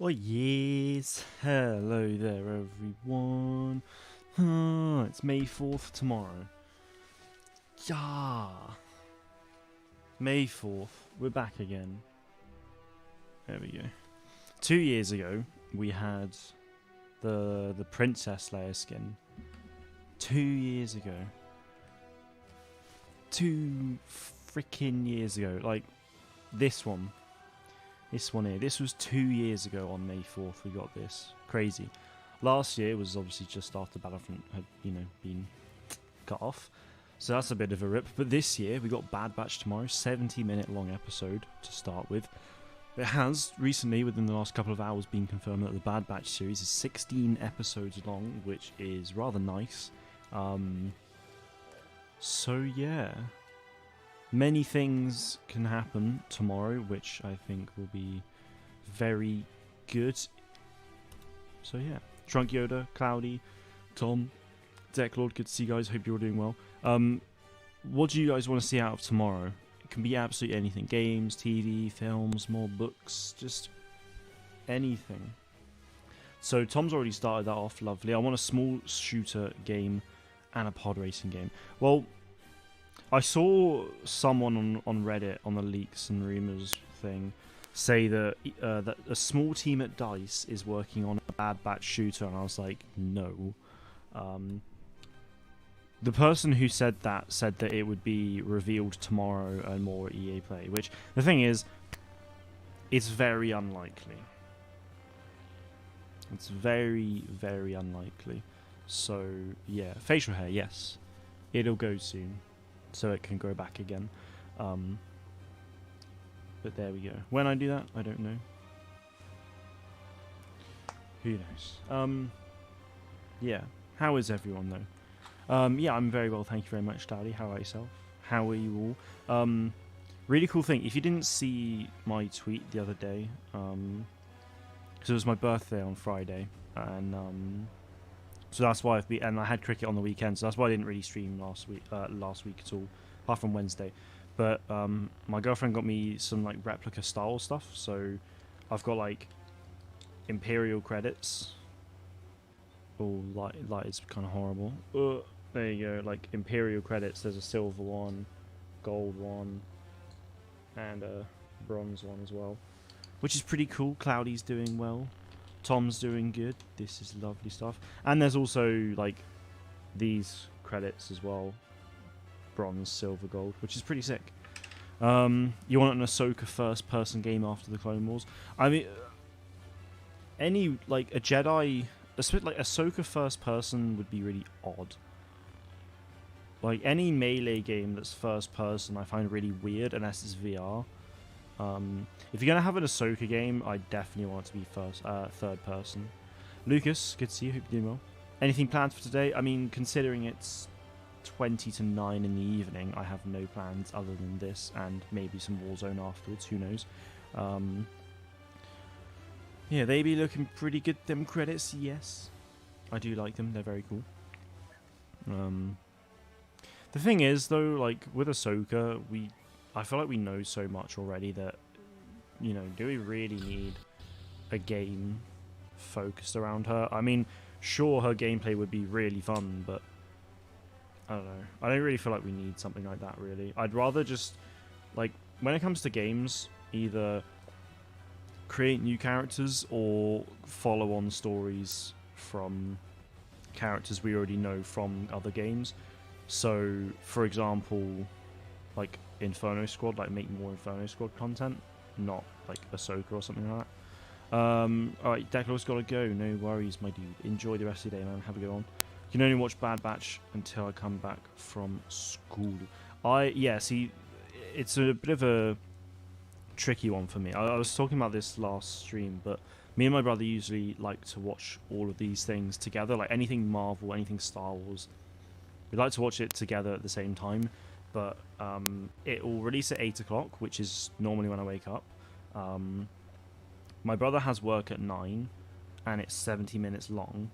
Oh yes, hello there everyone. It's May 4th tomorrow. Yeah. May 4th, we're back again. There we go. 2 years ago, we had the Princess Leia skin. 2 years ago. 2 freaking years ago. Like, this one. This one here. This was 2 years ago on May 4th we got this. Crazy. Last year was obviously just after Battlefront had, been cut off. So that's a bit of a rip. But this year we got Bad Batch tomorrow. 70-minute long episode to start with. It has recently, within the last couple of hours, been confirmed that the Bad Batch series is 16 episodes long, which is rather nice. So yeah. Many things can happen tomorrow, which I think will be very good. So yeah, Trunk Yoda, Cloudy, Tom, Decklord, good to see you guys. Hope you're all doing well. What do you guys want to see out of tomorrow? It can be absolutely anything. Games, TV, films, more books, just anything. So Tom's already started that off, lovely. I want a small shooter game and a pod racing game. Well, I saw someone on Reddit, on the leaks and rumors thing, say that that a small team at DICE is working on a Bad Batch shooter, and I was like, no. The person who said that it would be revealed tomorrow and more at EA Play, which, the thing is, it's very unlikely. It's very, very unlikely. So, yeah. Facial hair, yes. It'll go soon, so it can grow back again. But there we go. When I do that, I don't know. Who knows? Yeah. How is everyone, though? Yeah, I'm very well, thank you very much, Dowdy. How about yourself? How are you all? Really cool thing. If you didn't see my tweet the other day, because it was my birthday on Friday, and so that's why and I had cricket on the weekend, so that's why I didn't really stream last week at all, apart from Wednesday. But my girlfriend got me some like replica style stuff, so I've got like Imperial credits. Oh, light is kind of horrible. There you go, like Imperial credits. There's a silver one, gold one, and a bronze one as well, which is pretty cool. Cloudy's doing well. Tom's doing good. This is lovely stuff. And there's also like these credits as well, bronze, silver, gold, which is pretty sick. You want an Ahsoka first-person game after the Clone Wars? I mean, any like a Jedi, like Ahsoka first-person would be really odd. Like any melee game that's first-person, I find really weird unless it's VR. If you're gonna have an Ahsoka game, I definitely want it to be third person. Lucas, good to see you. Hope you're doing well. Anything planned for today? I mean, considering it's 20 to 9 in the evening, I have no plans other than this and maybe some Warzone afterwards. Who knows? Yeah, they be looking pretty good. Them credits, yes, I do like them. They're very cool. The thing is, though, like with Ahsoka, I feel like we know so much already that, do we really need a game focused around her? I mean, sure, her gameplay would be really fun, but I don't know. I don't really feel like we need something like that, really. I'd rather just, like, when it comes to games, either create new characters or follow on stories from characters we already know from other games. So, for example, like Inferno Squad, like make more Inferno Squad content, not like Ahsoka or something like that. Alright, Declo's gotta go. No worries, my dude. Enjoy the rest of your day, man. Have a good one. You can only watch Bad Batch until I come back from school. See, it's a bit of a tricky one for me. I was talking about this last stream, but me and my brother usually like to watch all of these things together, like anything Marvel, anything Star Wars. We like to watch it together at the same time, but it will release at 8 o'clock, which is normally when I wake up. My brother has work at 9, and it's 70 minutes long.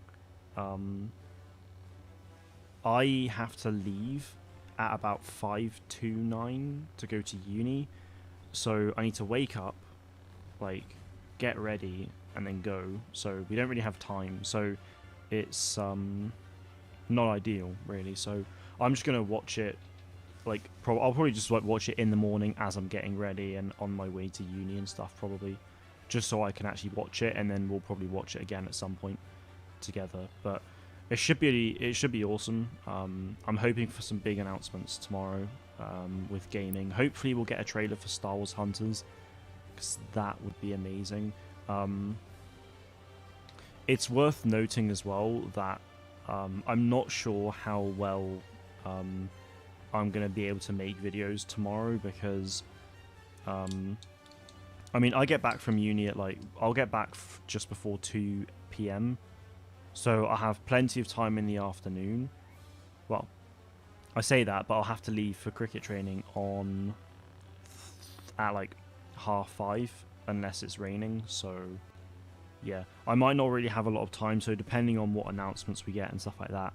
I have to leave at about 5 to 9 to go to uni. So I need to wake up, like, get ready, and then go. So we don't really have time. So it's not ideal, really. So I'm just going to watch it. Like, I'll probably just like watch it in the morning as I'm getting ready and on my way to uni and stuff, probably, just so I can actually watch it, and then we'll probably watch it again at some point together. But it should be awesome. I'm hoping for some big announcements tomorrow with gaming. Hopefully, we'll get a trailer for Star Wars Hunters, because that would be amazing. It's worth noting as well that I'm not sure how well I'm going to be able to make videos tomorrow, because I mean, I get back from uni at like, I'll get back just before 2 p.m. So I have plenty of time in the afternoon. Well, I say that, but I'll have to leave for cricket training at like 5:30 unless it's raining. So yeah, I might not really have a lot of time. So depending on what announcements we get and stuff like that,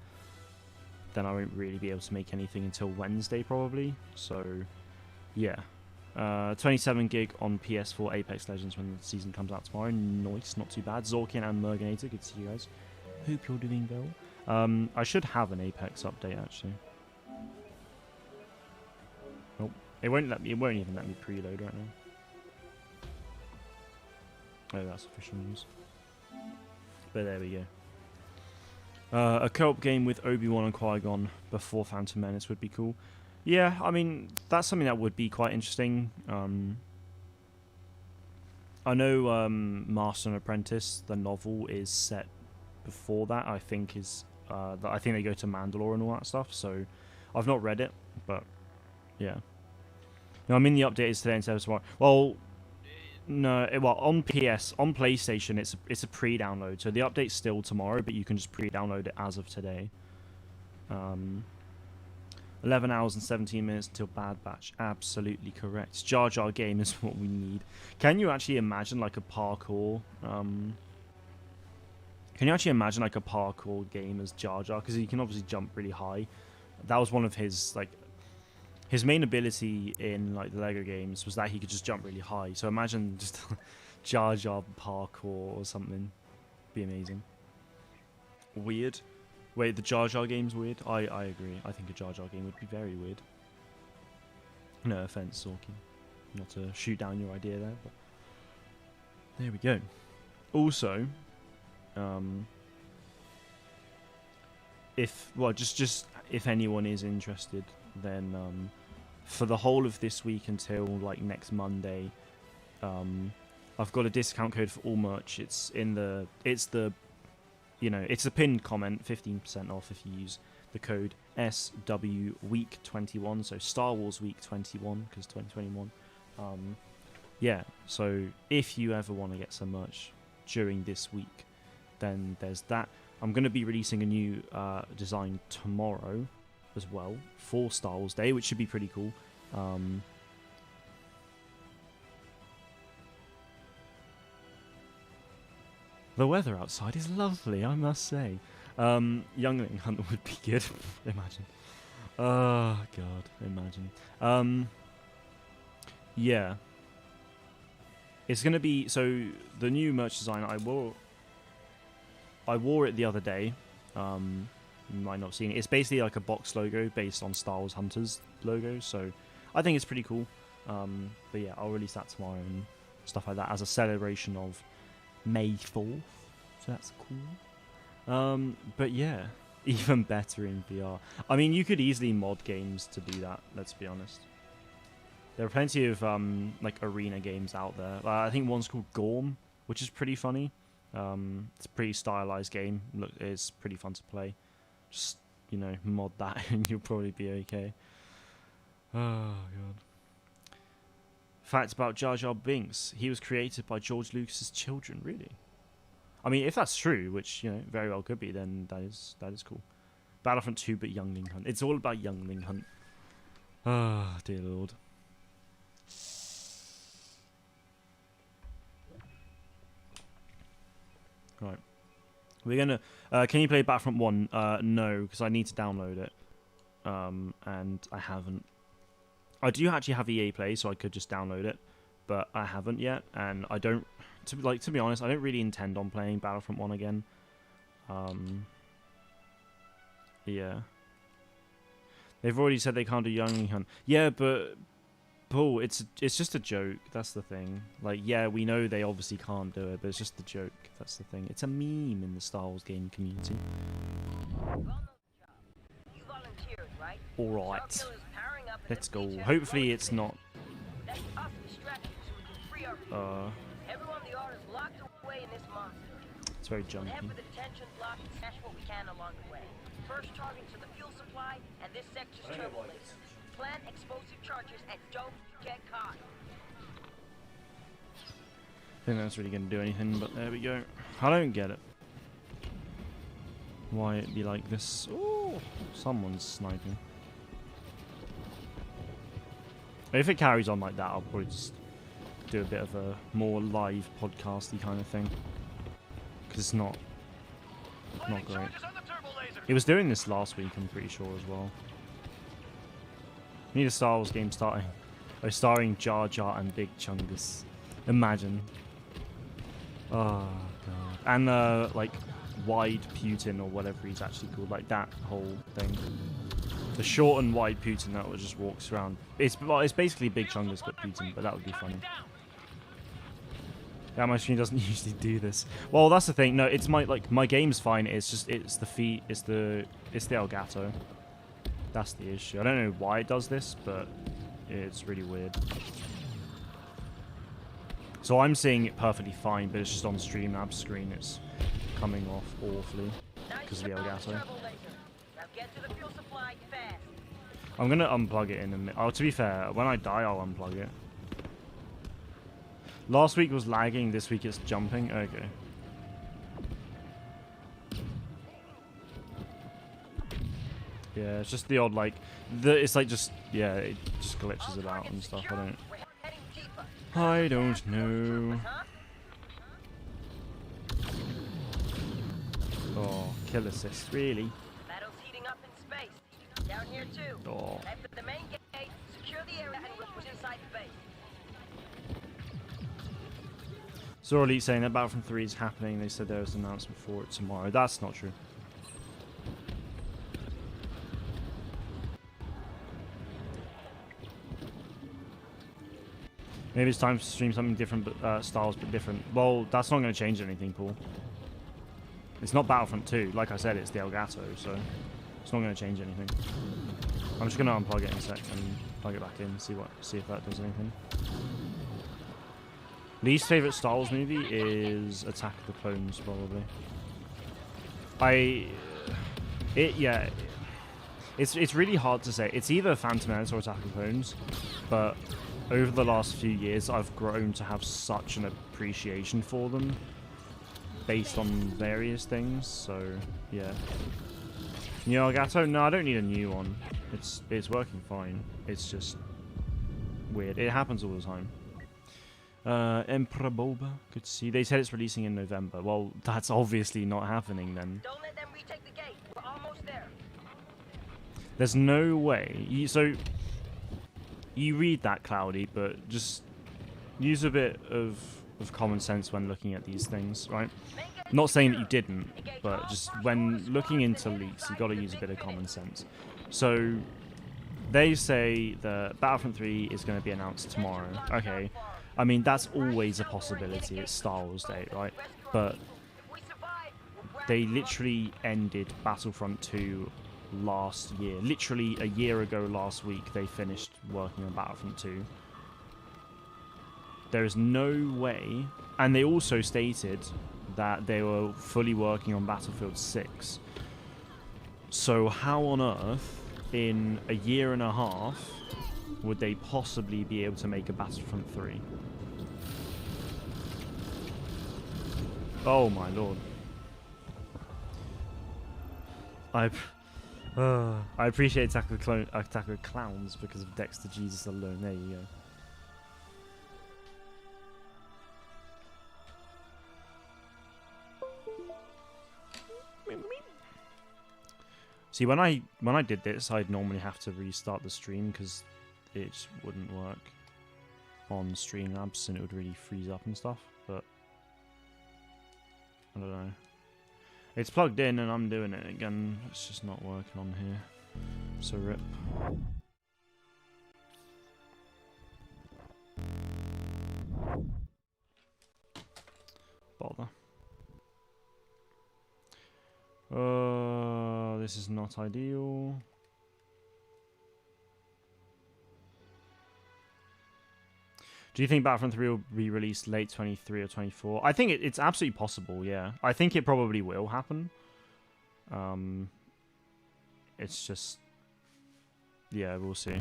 then I won't really be able to make anything until Wednesday probably. So yeah, 27 gig on PS4 Apex Legends when the season comes out tomorrow. Nice, not too bad. Zorkian and Merganator, good to see you guys. Hope you're doing well. I should have an Apex update actually. Nope, it won't even let me preload right now. Oh, that's official news. But there we go. A co-op game with Obi-Wan and Qui-Gon before Phantom Menace would be cool. Yeah, I mean, that's something that would be quite interesting. I know Master and Apprentice, the novel, is set before that. I think I think they go to Mandalore and all that stuff. So I've not read it, but yeah. No, I mean the update is today instead of tomorrow. Well, no, well on PlayStation it's a pre-download. So the update's still tomorrow, but you can just pre-download it as of today. 11 hours and 17 minutes until Bad Batch. Absolutely correct. Jar Jar game is what we need. Can you actually imagine like a parkour? Can you actually imagine like a parkour game as Jar Jar? Because he can obviously jump really high. That was one of his his main ability in like the Lego games was that he could just jump really high. So imagine just Jar Jar parkour or something. Be amazing. Weird. Wait, the Jar Jar game's weird? I agree. I think a Jar Jar game would be very weird. No offense, Sorkin. Not to shoot down your idea there, but there we go. Also, just if anyone is interested, then for the whole of this week until like next Monday, I've got a discount code for all merch. It's the pinned comment, 15% off if you use the code SWWeek21, so Star Wars Week 21, because 2021. Yeah, so if you ever want to get some merch during this week, then there's that. I'm going to be releasing a new design tomorrow as well for Star Wars Day, which should be pretty cool. The weather outside is lovely, I must say. Youngling Hunt would be good. Imagine. Oh, God. Imagine. Yeah. It's going to be... So, the new merch design, I wore it the other day. You might not have seen it. It's basically like a box logo based on Star Wars Hunters logo. So, I think it's pretty cool. But yeah, I'll release that tomorrow and stuff like that as a celebration of May 4th, so that's cool. But yeah, even better in VR. I mean, you could easily mod games to do that, let's be honest. There are plenty of like arena games out there. I think one's called Gorm, which is pretty funny. It's a pretty stylized game. Look, it's pretty fun to play. Just, mod that and you'll probably be okay. Oh, God. Fact about Jar Jar Binks: he was created by George Lucas's children. Really? I mean, if that's true, which very well could be, then that is cool. Battlefront 2, but Youngling Hunt. It's all about Youngling Hunt. Ah, oh, dear Lord. Right, we're gonna. Can you play Battlefront 1? No, because I need to download it. and I haven't. I do actually have EA Play, so I could just download it, but I haven't yet, and I don't. To be honest, I don't really intend on playing Battlefront 1 again. Yeah. They've already said they can't do Young Hunt. Yeah, but Paul, it's just a joke. That's the thing. Like, yeah, we know they obviously can't do it, but it's just a joke. That's the thing. It's a meme in the Star Wars game community. All right, let's go. Hopefully, it's not. It's very jumpy. First target to the fuel supply and this sector's turbo laser. Plant explosive charges and don't get caught. I think that's really going to do anything, but there we go. I don't get it. Why it be like this? Oh, someone's sniping. If it carries on like that, I'll probably just do a bit of a more live podcasty kind of thing. Because it's not great. It was doing this last week, I'm pretty sure, as well. Need a Star Wars game starring Jar Jar and Big Chungus. Imagine. Oh, God. And, like, Wide Putin, or whatever he's actually called. Like, that whole thing. The short and wide Putin that just walks around. It's basically Big Chungus, but Putin, but that would be funny. Yeah, my stream doesn't usually do this. Well, that's the thing. No, it's my game's fine. It's the feet. It's the Elgato. That's the issue. I don't know why it does this, but it's really weird. So I'm seeing it perfectly fine, but it's just on Streamlabs screen. It's coming off awfully because of the Elgato. I'm gonna unplug it in a minute. Oh, to be fair, when I die, I'll unplug it. Last week was lagging, this week it's jumping. Okay. Yeah, it's just the odd, like, it's like just, yeah, it just glitches about and stuff. I don't know. Oh, kill assist, really? Battle's heating up in space. Down here too. Oh. Head for the main gate, secure the area, and push inside the base. So Elite saying that Battlefront 3 is happening. They said there was an announcement for it tomorrow. That's not true. Maybe it's time to stream something different, but styles but different. Well, that's not going to change anything, Paul. It's not Battlefront 2. Like I said, it's the Elgato, so it's not going to change anything. I'm just going to unplug it in a sec and plug it back in, see if that does anything. Least favorite Star Wars movie is Attack of the Clones, probably. It's really hard to say. It's either Phantom Menace or Attack of the Clones, but over the last few years, I've grown to have such an appreciation for them, based on various things. So yeah. New Elgato? No, I don't need a new one. It's working fine. It's just weird. It happens all the time. Emperor Boba, good to see. They said it's releasing in November. Well, that's obviously not happening then. Don't let them retake the gate. We're almost there. There's no way. You read that, Cloudy, but just use a bit of common sense when looking at these things, right? Not saying that you didn't, but just when looking into leaks, you got to use a bit of common sense. So they say that Battlefront 3 is going to be announced tomorrow. Okay. I mean, that's always a possibility. It's Star Wars Day, right? But they literally ended Battlefront 2 last year. Literally a year ago last week, they finished working on Battlefront 2. There is no way... And they also stated that they were fully working on Battlefield 6. So how on earth, in a year and a half, would they possibly be able to make a Battlefront 3? Oh my lord. I appreciate Attack of the Clowns because of Dexter Jesus alone. There you go. See, when I did this, I'd normally have to restart the stream because it just wouldn't work on Streamlabs and it would really freeze up and stuff. But I don't know. It's plugged in and I'm doing it again. It's just not working on here. So rip. Bother. This is not ideal. Do you think Battlefront 3 will be released late 23 or 24? I think it's absolutely possible, yeah. I think it probably will happen. It's just... Yeah, we'll see.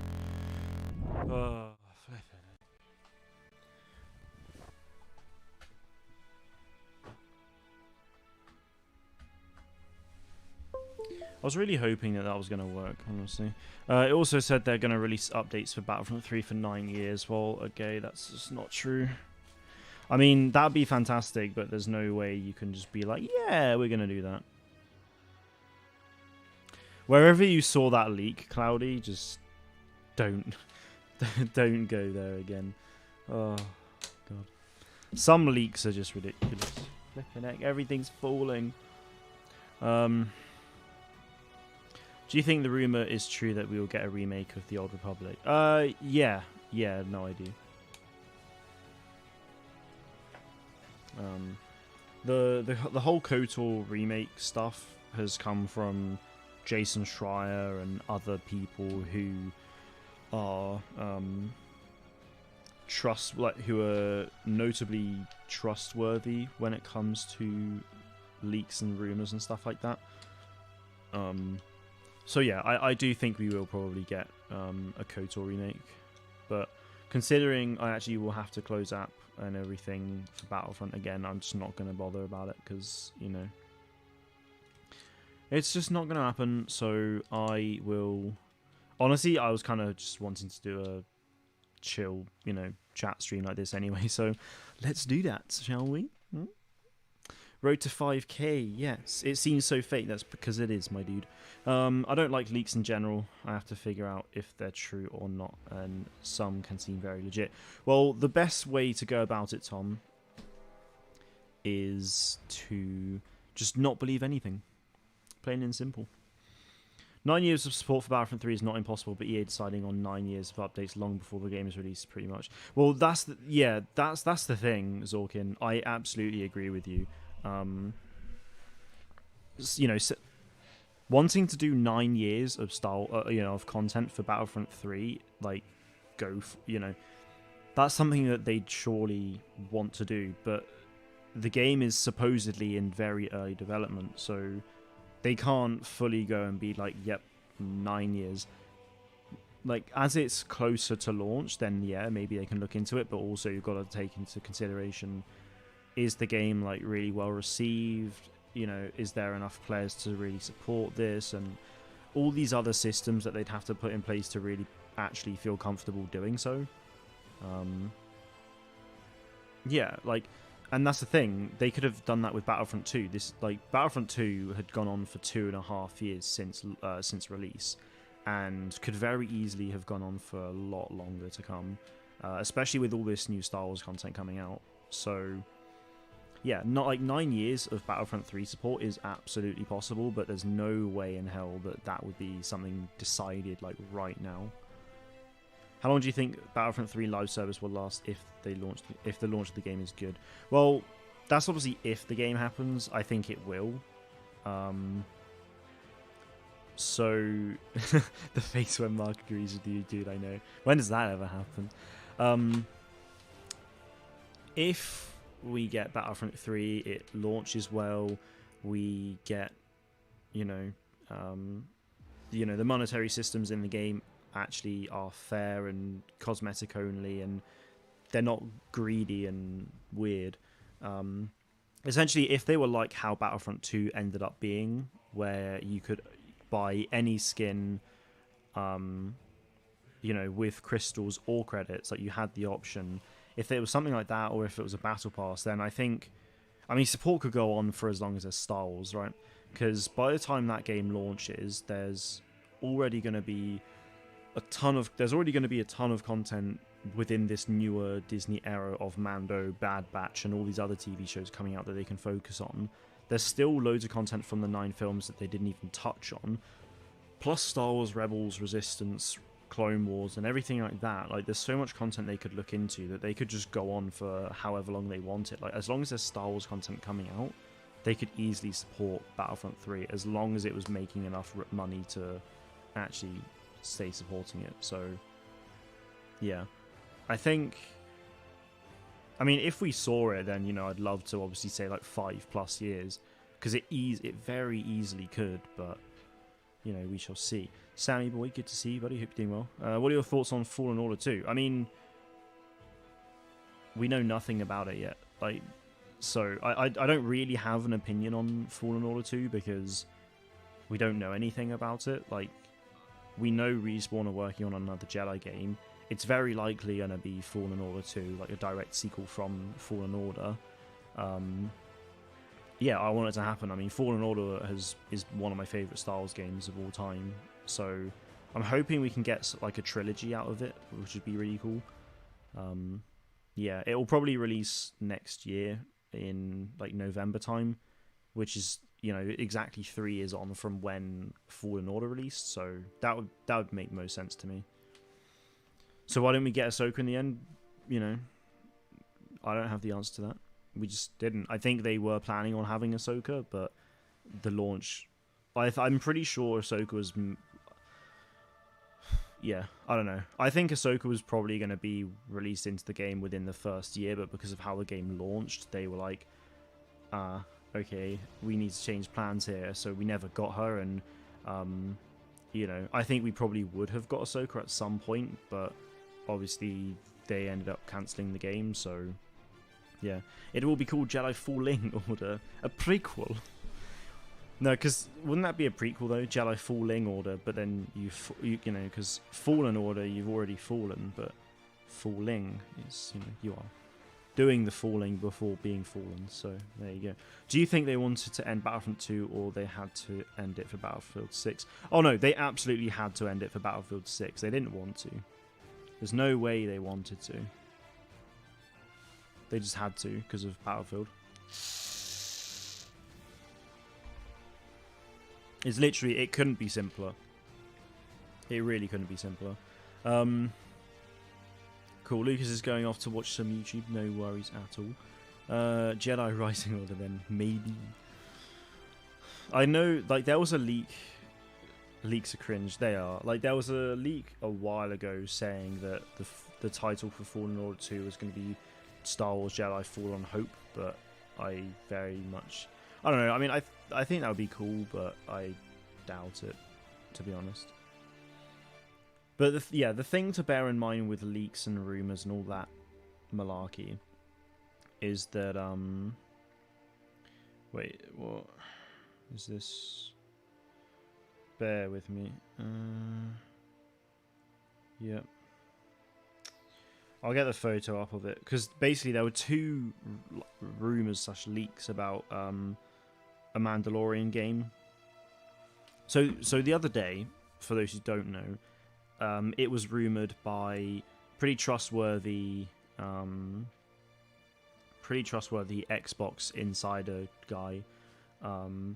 I was really hoping that was going to work, honestly. It also said they're going to release updates for Battlefront 3 for 9 years. Well, okay, that's just not true. I mean, that'd be fantastic, but there's no way you can just be like, yeah, we're going to do that. Wherever you saw that leak, Cloudy, just don't go there again. Oh, God. Some leaks are just ridiculous. Flipping heck, everything's falling. Do you think the rumor is true that we will get a remake of The Old Republic? Yeah, no idea. The whole KOTOR remake stuff has come from Jason Schreier and other people who are who are notably trustworthy when it comes to leaks and rumors and stuff like that. So yeah, I do think we will probably get a KOTOR remake, but considering I actually will have to close app and everything for Battlefront again, I'm just not going to bother about it because, you know, it's just not going to happen. So I will... Honestly, I was kind of just wanting to do a chill, you know, chat stream like this anyway, so let's do that, shall we? Road to 5k, yes. It seems so fake. That's because it is, my dude. I don't like leaks in general. I have to figure out if they're true or not, and some can seem very legit. Well, the best way to go about it, Tom, is to just not believe anything. Plain and simple. 9 years of support for Battlefront 3 is not impossible, but EA deciding on 9 years of updates long before the game is released, pretty much. Well, that's the thing, Zorkin. I absolutely agree with you. You know, wanting to do 9 years of of content for Battlefront 3, like, you know, that's something that they'd surely want to do, but the game is supposedly in very early development, so they can't fully go and be like, yep, 9 years. Like, as it's closer to launch, then yeah, maybe they can look into it, but also you've got to take into consideration, is the game like really well received? You know, is there enough players to really support this? And all these other systems that they'd have to put in place to really actually feel comfortable doing so. Yeah, like, and that's the thing. They could have done that with Battlefront 2. Battlefront 2 had gone on for 2.5 years since release, and could very easily have gone on for a lot longer to come, especially with all this new Star Wars content coming out. So yeah, not like 9 years of Battlefront 3 support is absolutely possible, but there's no way in hell that would be something decided like right now. How long do you think Battlefront 3 live service will last if the launch of the game is good? Well, that's obviously if the game happens. I think it will. So the face when Mark agrees with you, dude, I know. When does that ever happen? If we get Battlefront 3, it launches well, we get, the monetary systems in the game actually are fair and cosmetic only, and they're not greedy and weird. Essentially, if they were like how Battlefront 2 ended up being, where you could buy any skin, with crystals or credits, like you had the option. If it was something like that, or if it was a battle pass, then I mean, support could go on for as long as there's Star Wars, right? because by the time that game launches, there's already going to be a ton of content within this newer Disney era of Mando, Bad Batch, and all these other TV shows coming out that they can focus on. There's still loads of content from the 9 films that they didn't even touch on, plus Star Wars Rebels, Resistance, Clone Wars, and everything like that. Like, there's so much content they could look into that they could just go on for however long they wanted. Like, as long as there's Star Wars content coming out, they could easily support Battlefront 3 as long as it was making enough money to actually stay supporting it. So, yeah. I mean, if we saw it, then, you know, I'd love to obviously say like 5+ years, because it very easily could, but, you know, we shall see. Sammy boy, good to see you, buddy. Hope you're doing well. What are your thoughts on Fallen Order 2? I mean, we know nothing about it yet. Like, so I don't really have an opinion on Fallen Order 2 because we don't know anything about it. Like, we know Respawn are working on another Jedi game. It's very likely going to be Fallen Order 2, like a direct sequel from Fallen Order. Yeah, I want it to happen. I mean, Fallen Order is one of my favourite Star Wars games of all time. So I'm hoping we can get like a trilogy out of it, which would be really cool. Yeah, it will probably release next year in like November time, which is, you know, exactly 3 years on from when Fallen Order released. So that would make most sense to me. So why didn't we get Ahsoka in the end? You know, I don't have the answer to that. We just didn't. I think they were planning on having Ahsoka, but the launch... I'm pretty sure Ahsoka was... Yeah, I don't know. I think Ahsoka was probably going to be released into the game within the first year, but because of how the game launched, they were like, okay, we need to change plans here, so we never got her, and, you know, I think we probably would have got Ahsoka at some point, but obviously they ended up cancelling the game, so yeah. It will be called Jedi Falling Order, a prequel. No, because wouldn't that be a prequel though, Jedi Falling Order, but then you know, because Fallen Order, you've already fallen, but falling is, you know, you are doing the falling before being fallen, so there you go. Do you think they wanted to end Battlefront 2 or they had to end it for Battlefield 6? Oh no, they absolutely had to end it for Battlefield 6. They didn't want to. There's no way they wanted to. They just had to because of Battlefield. It's literally, it couldn't be simpler. It really couldn't be simpler. Cool, Lucas is going off to watch some YouTube. No worries at all. Jedi Rising Order then, maybe. I know, like, there was a leak. Leaks are cringe, they are. Like, there was a leak a while ago saying that the title for Fallen Order 2 was going to be Star Wars Jedi Fallen Hope, but I very much... I don't know, I mean, I think that would be cool, but I doubt it, to be honest. But, the thing to bear in mind with leaks and rumours and all that malarkey is that, wait, what is this? Bear with me. Yep. I'll get the photo up of it, because basically there were 2 rumours / leaks about a Mandalorian game. So the other day, for those who don't know, it was rumoured by pretty trustworthy Xbox insider guy. And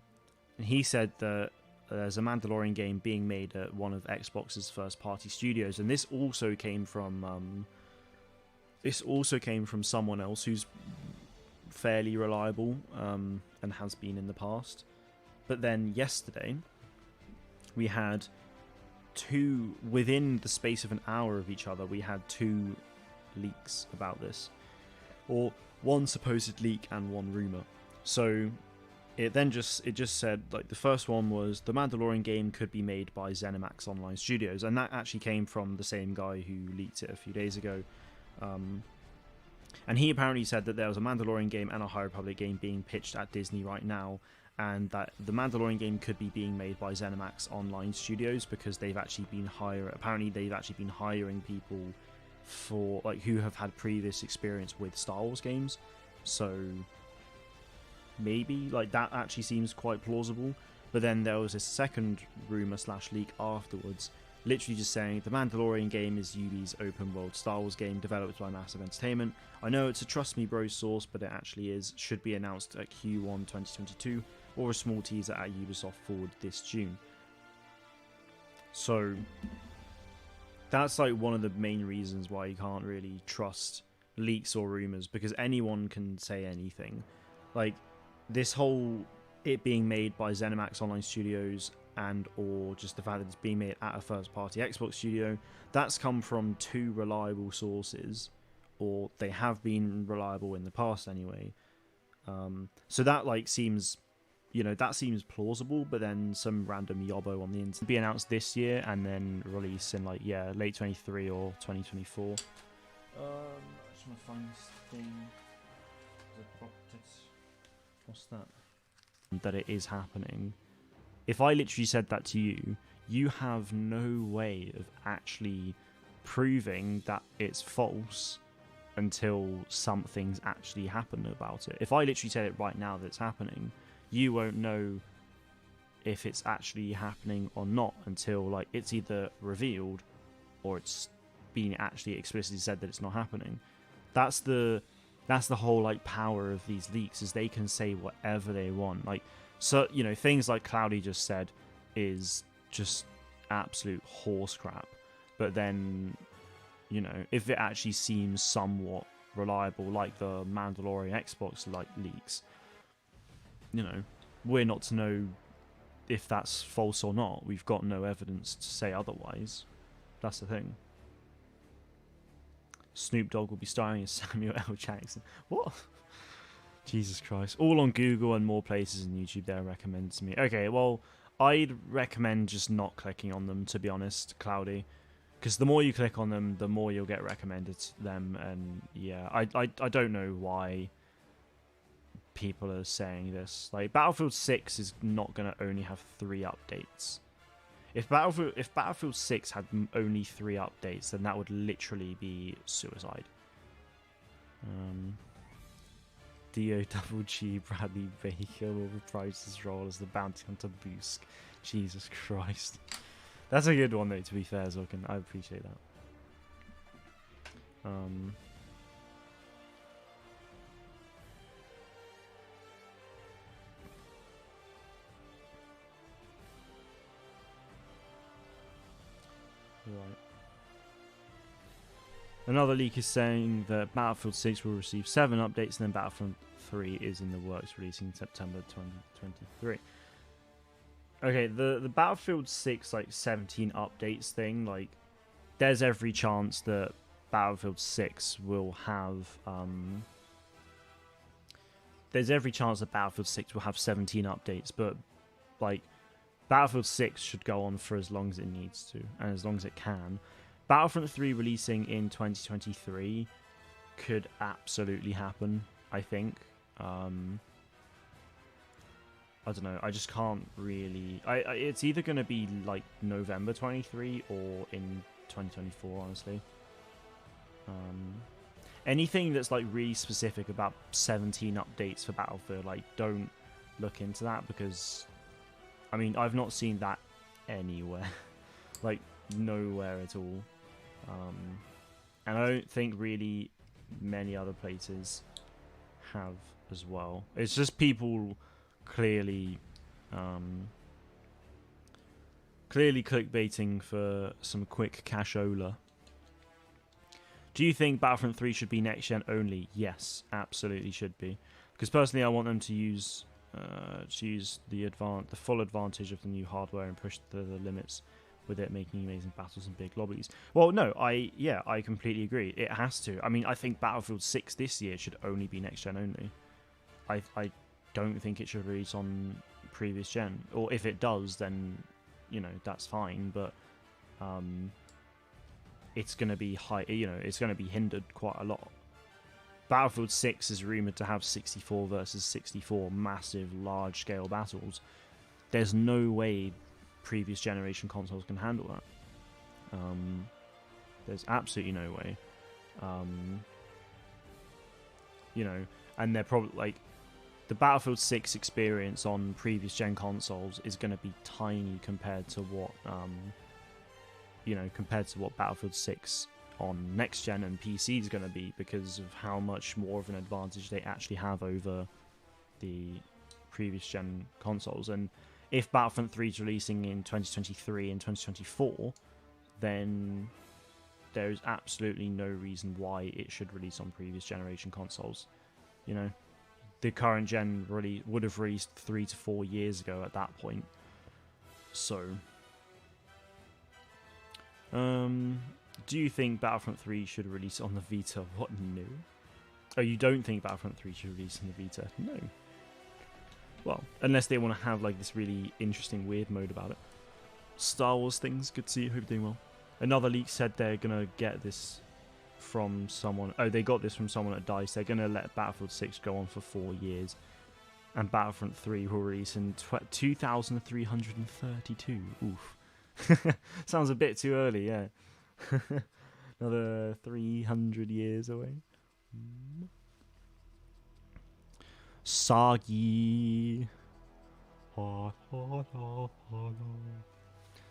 he said that there's a Mandalorian game being made at one of Xbox's first-party studios, and this also came from someone else who's fairly reliable and has been in the past. But then yesterday, we had 2, within the space of an hour of each other, we had 2 leaks about this, or one supposed leak and one rumor. So it just said, like, the first one was the Mandalorian game could be made by ZeniMax Online Studios, and that actually came from the same guy who leaked it a few days ago. And he apparently said that there was a Mandalorian game and a High Republic game being pitched at Disney right now, and that the Mandalorian game could be being made by ZeniMax Online Studios because they've actually been hiring people for, like, who have had previous experience with Star Wars games. So maybe, like that actually seems quite plausible. But then there was a second rumor / leak afterwards, literally just saying the Mandalorian game is Ubi's open world Star Wars game developed by Massive Entertainment. I know it's a trust me bro source, but it actually is. Should be announced at Q1 2022 or a small teaser at Ubisoft Forward this June. So that's like one of the main reasons why you can't really trust leaks or rumors, because anyone can say anything. Like this whole it being made by ZeniMax Online Studios, and or just the fact that it's being made at a first party Xbox studio, that's come from 2 reliable sources, or they have been reliable in the past anyway. So that like seems, that seems plausible. But then some random yobbo on the internet be announced this year and then release in like late 23 or 2024. I just want to find this thing. What's that? That it is happening. If I literally said that to you, you have no way of actually proving that it's false until something's actually happened about it. If I literally said it right now that it's happening, you won't know if it's actually happening or not until like it's either revealed or it's been actually explicitly said that it's not happening. That's the whole like power of these leaks, is they can say whatever they want. Like, so things like Cloudy just said is just absolute horse crap. But then if it actually seems somewhat reliable, like the Mandalorian Xbox like leaks, we're not to know if that's false or not. We've got no evidence to say otherwise. That's the thing. Snoop Dogg will be starring as Samuel L. Jackson. What? Jesus Christ. All on Google and more places in YouTube they're recommended to me. Okay, well, I'd recommend just not clicking on them, to be honest, Cloudy. Because the more you click on them, the more you'll get recommended to them. And yeah, I don't know why people are saying this. Like, Battlefield 6 is not going to only have 3 updates. If Battlefield 6 had only 3 updates, then that would literally be suicide. Dio Double G Bradley Baker will reprise his role as the bounty hunter Boosk. Jesus Christ. That's a good one though, to be fair, Zorkin. I appreciate that. Right. Another leak is saying that Battlefield 6 will receive 7 updates, and then Battlefront 3 is in the works, releasing in September 2023. Okay, the Battlefield 6 like 17 updates thing, like there's every chance that Battlefield 6 will have there's every chance that Battlefield 6 will have 17 updates, but like Battlefield 6 should go on for as long as it needs to and as long as it can. Battlefront 3 releasing in 2023 could absolutely happen, I think. I don't know. I just can't really... it's either going to be like November 23 or in 2024, honestly. Anything that's like really specific about 17 updates for Battlefield, like don't look into that, because I mean, I've not seen that anywhere. Like nowhere at all. And I don't think really many other places have as well. It's just people clearly clickbaiting for some quick cashola. Do you think Battlefront 3 should be next gen only? Yes, absolutely should be. Because personally, I want them to use the full advantage of the new hardware and push the limits with it, making amazing battles and big lobbies. Well, no, I completely agree. It has to. I mean, I think Battlefield 6 this year should only be next gen only. I don't think it should release on previous gen. Or if it does, then that's fine. But it's going to be it's going to be hindered quite a lot. Battlefield 6 is rumored to have 64 versus 64 massive, large-scale battles. There's no way previous generation consoles can handle that. There's absolutely no way. And they're probably like the Battlefield 6 experience on previous gen consoles is going to be tiny compared to what compared to what Battlefield 6 on next gen and PC is going to be, because of how much more of an advantage they actually have over the previous gen consoles. And if Battlefront 3 is releasing in 2023 and 2024, then there is absolutely no reason why it should release on previous generation consoles. You know, the current gen really would have released 3 to 4 years ago at that point. So, do you think Battlefront 3 should release on the Vita? What? No. Oh, you don't think Battlefront 3 should release on the Vita? No. Well, unless they want to have like this really interesting weird mode about it. Star Wars things, good to see you, hope you're doing well. Another leak said they're gonna get this from someone. Oh, they got this from someone at DICE. They're gonna let Battlefield 6 go on for 4 years, and Battlefront 3 will release in 2332. Oof. Sounds a bit too early, yeah. Another 300 years away. Soggy.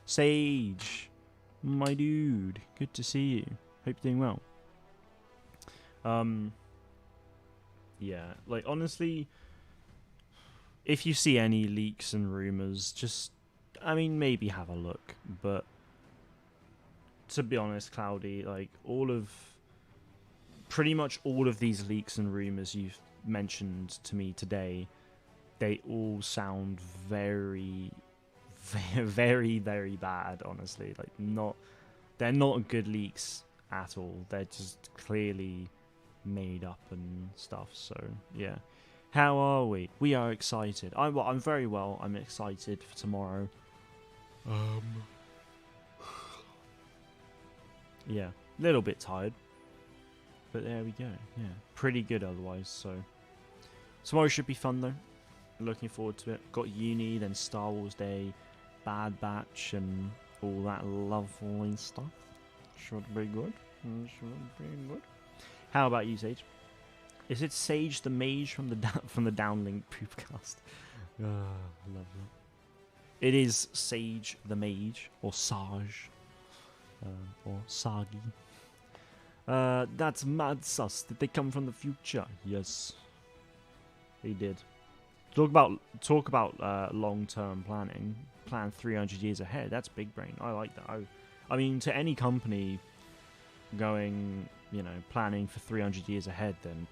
Sage, my dude, good to see you. Hope you're doing well. Yeah, like honestly, if you see any leaks and rumors, just, I mean, maybe have a look. But to be honest, Cloudy, like pretty much all of these leaks and rumors you've mentioned to me today, they all sound very, very, very bad, honestly. Like, they're not good leaks at all. They're just clearly made up and stuff. So yeah, how are we? We are excited. I'm very well. I'm excited for tomorrow. Yeah, a little bit tired, but there we go. Yeah, pretty good otherwise. So tomorrow should be fun though. Looking forward to it. Got uni, then Star Wars Day, Bad Batch, and all that lovely stuff. Should be good. Should be good. How about you, Sage? Is it Sage the Mage from the Downlink Poopcast? Love that. It is Sage the Mage, or Sage, or Sagi. That's mad sus. Did they come from the future? Yes, they did. Talk about long-term planning. Plan 300 years ahead. That's big brain. I like that. I mean, to any company going, planning for 300 years ahead, then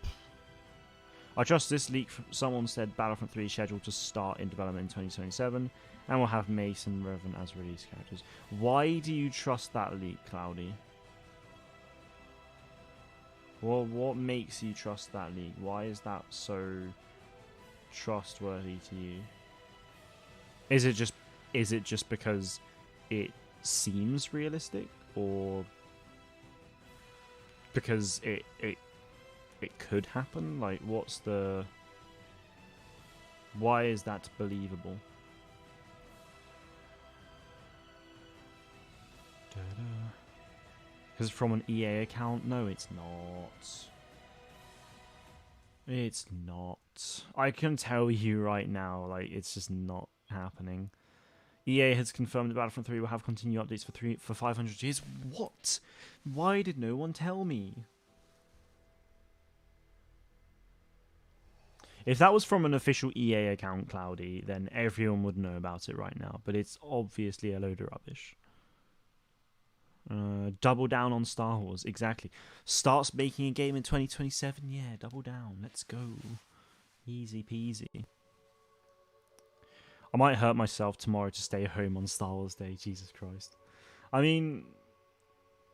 I trust this leak. Someone said Battlefront 3 is scheduled to start in development in 2027, and will have Mace and Revan as release characters. Why do you trust that leak, Cloudy? Well, what makes you trust that leak? Why is that so trustworthy to you? Is it just because it seems realistic, or because it could happen? Like, why is that believable? Because from an EA account? No, it's not. It's not. I can tell you right now, like, it's just not happening. EA has confirmed that Battlefront 3 will have continued updates for 500 years. What? Why did no one tell me? If that was from an official EA account, Cloudy, then everyone would know about it right now. But it's obviously a load of rubbish. Double down on Star Wars. Exactly. Starts making a game in 2027. Yeah, double down. Let's go. Easy peasy. I might hurt myself tomorrow to stay home on Star Wars Day. Jesus Christ. I mean,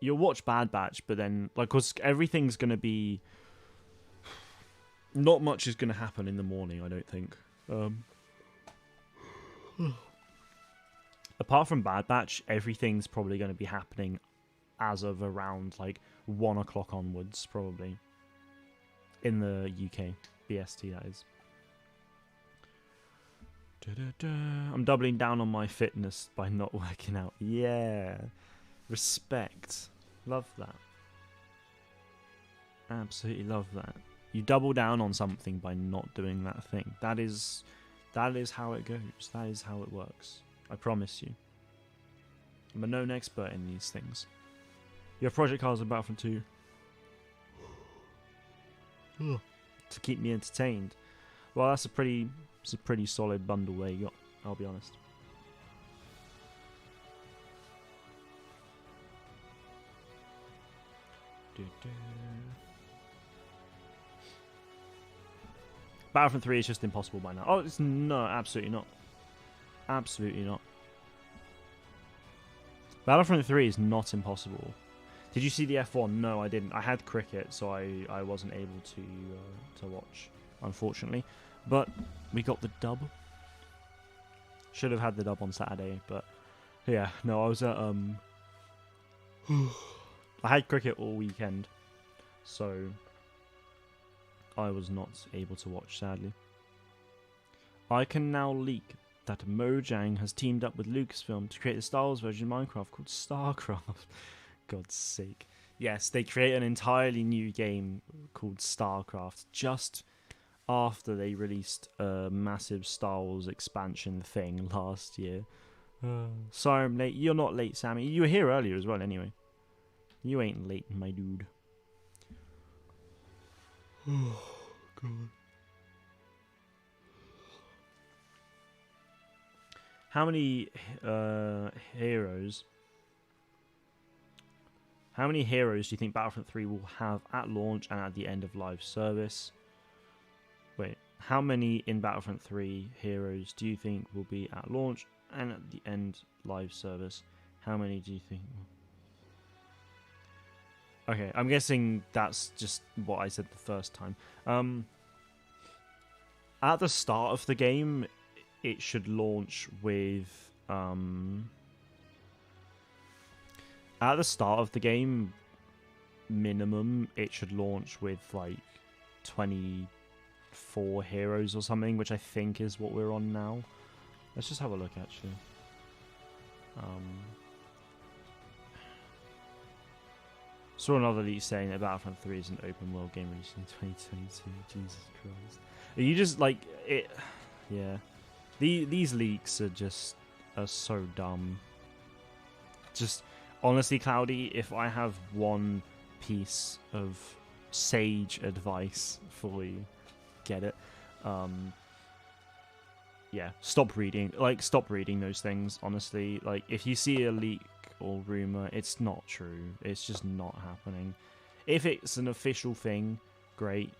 you'll watch Bad Batch, but then, like, cause everything's gonna be. Not much is gonna happen in the morning, I don't think. Apart from Bad Batch, everything's probably going to be happening as of around like 1 o'clock onwards, probably. In the UK, BST that is. I'm doubling down on my fitness by not working out. Yeah. Respect. Love that. Absolutely love that. You double down on something by not doing that thing. That is how it goes. That is how it works. I promise you. I'm a known expert in these things. You have project cards in Battlefront 2 to keep me entertained. Well, it's a pretty solid bundle there you got, I'll be honest. Battlefront 3 is just impossible by now. Oh, it's no, absolutely not. Absolutely not. Battlefront 3 is not impossible. Did you see the F1? No, I didn't. I had cricket, so I wasn't able to watch, unfortunately. But we got the dub. Should have had the dub on Saturday, but yeah, no, I was at I had cricket all weekend, so I was not able to watch, sadly. I can now leak that Mojang has teamed up with Lucasfilm to create a Star Wars version of Minecraft called StarCraft. God's sake. Yes, they create an entirely new game called StarCraft just after they released a massive Star Wars expansion thing last year. Sorry I'm late. You're not late, Sammy. You were here earlier as well, anyway. You ain't late, my dude. Oh, God. How many heroes? How many heroes do you think Battlefront 3 will have at launch and at the end of live service? Wait, how many in Battlefront 3 heroes do you think will be at launch and at the end live service? How many do you think? Okay, I'm guessing that's just what I said the first time. At the start of the game, it should launch with at the start of the game, minimum, it should launch with like 24 heroes or something, which I think is what we're on now. Let's just have a look, actually. Saw another leak saying that Battlefront 3 is an open world game released in 2022. Jesus Christ. Are you just like it? Yeah. These leaks are so dumb. Just honestly, Cloudy, if I have one piece of sage advice for you, get it. Yeah, stop reading those things, honestly. Like, if you see a leak or rumor, it's not true. It's just not happening. If it's an official thing, great,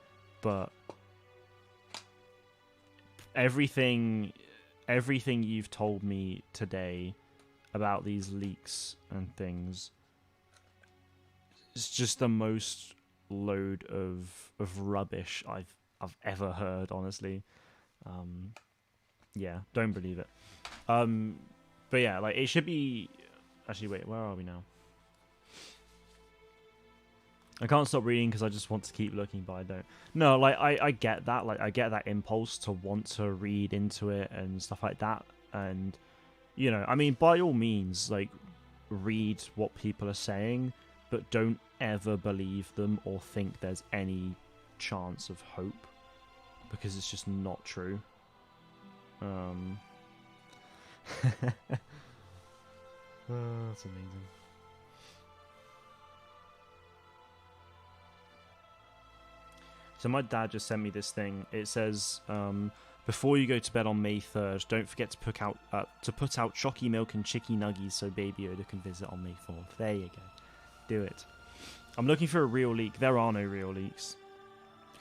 but everything you've told me today about these leaks and things, it's just the most load of rubbish I've ever heard, honestly. Yeah, don't believe it. But yeah, like, it should be... Actually, wait, where are we now? I can't stop reading because I just want to keep looking, but I don't. No, like, I get that. Like, I get that impulse to want to read into it and stuff like that. And, you know, I mean, by all means, like, read what people are saying, but don't ever believe them or think there's any chance of hope, because it's just not true. That's amazing. So my dad just sent me this thing. It says, before you go to bed on May 3rd, don't forget to put out Chocky Milk and Chicky Nuggies so Baby Yoda can visit on May 4th. There you go. Do it. I'm looking for a real leak. There are no real leaks,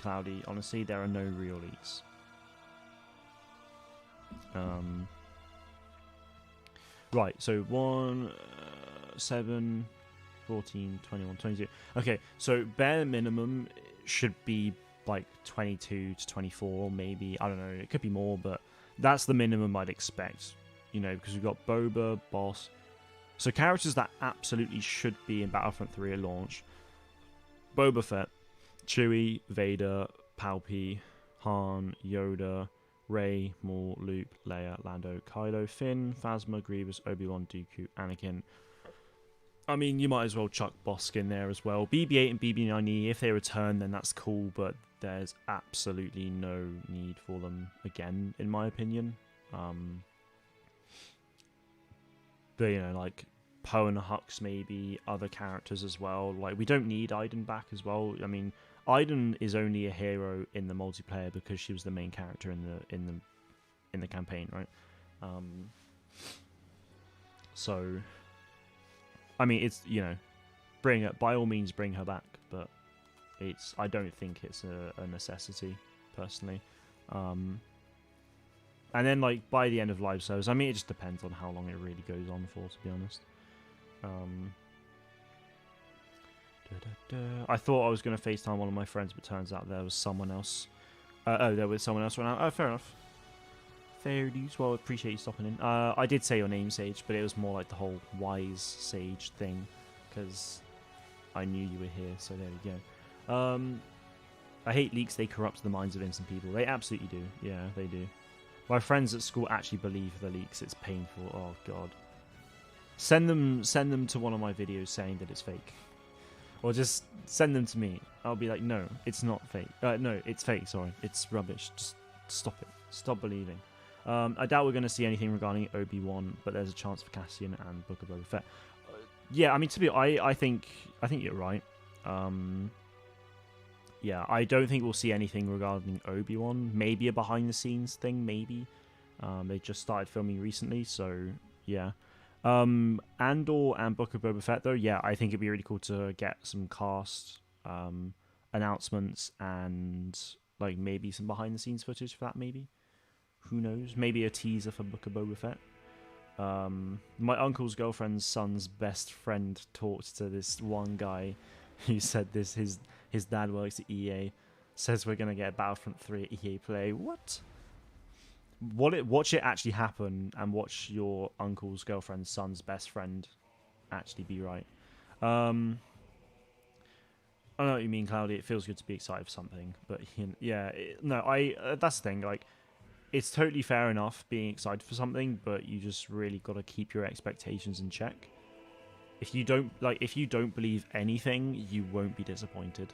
Cloudy. Honestly, there are no real leaks. Right, so 1, 7, 14, 21, 22. Okay, so bare minimum should be like 22 to 24, maybe. I don't know, it could be more, but that's the minimum I'd expect, you know, because we've got Boba, Boss. So characters that absolutely should be in Battlefront 3 at launch: Boba Fett, Chewie, Vader, Palpy, Han, Yoda, Rey, Maul, Luke, Leia, Lando, Kylo, Finn, Phasma, Grievous, Obi-Wan, Dooku, Anakin. I mean, you might as well chuck Bosk in there as well. BB-8 and BB-9E, if they return, then that's cool, but there's absolutely no need for them again, in my opinion. But, you know, like, Poe and Hux, maybe, other characters as well. Like, we don't need Iden back as well. I mean, Iden is only a hero in the multiplayer because she was the main character in the campaign, right? So, I mean, it's, you know, by all means bring her back, but I don't think it's a necessity, personally. And then, like, by the end of live service, I mean, it just depends on how long it really goes on for, to be honest. I thought I was going to FaceTime one of my friends, but turns out there was someone else. There was someone else right now. Oh, fair enough. Fair dues. Well, I appreciate you stopping in. I did say your name, Sage, but it was more like the whole wise Sage thing, because I knew you were here, so there we go. I hate leaks. They corrupt the minds of innocent people. They absolutely do. Yeah, they do. My friends at school actually believe the leaks. It's painful. Oh, God. Send them to one of my videos saying that it's fake. Or just send them to me. I'll be like, no, it's not fake. No, it's fake, sorry. It's rubbish. Just stop it. Stop believing. I doubt we're going to see anything regarding Obi-Wan, but there's a chance for Cassian and Book of Boba Fett. Yeah, I mean, I think you're right. Yeah, I don't think we'll see anything regarding Obi-Wan. Maybe a behind-the-scenes thing, maybe. They just started filming recently, so yeah. Andor and Book of Boba Fett, though, yeah, I think it'd be really cool to get some cast announcements and like maybe some behind-the-scenes footage for that, maybe. Who knows? Maybe a teaser for Book of Boba Fett. My uncle's girlfriend's son's best friend talked to this one guy who said this. His dad works at EA. Says we're gonna get Battlefront 3 at EA Play. What? Watch it actually happen, and watch your uncle's girlfriend's son's best friend actually be right. I know what you mean, Cloudy. It feels good to be excited for something, but yeah, that's the thing. Like, it's totally fair enough being excited for something, but you just really got to keep your expectations in check. If you don't believe anything, you won't be disappointed.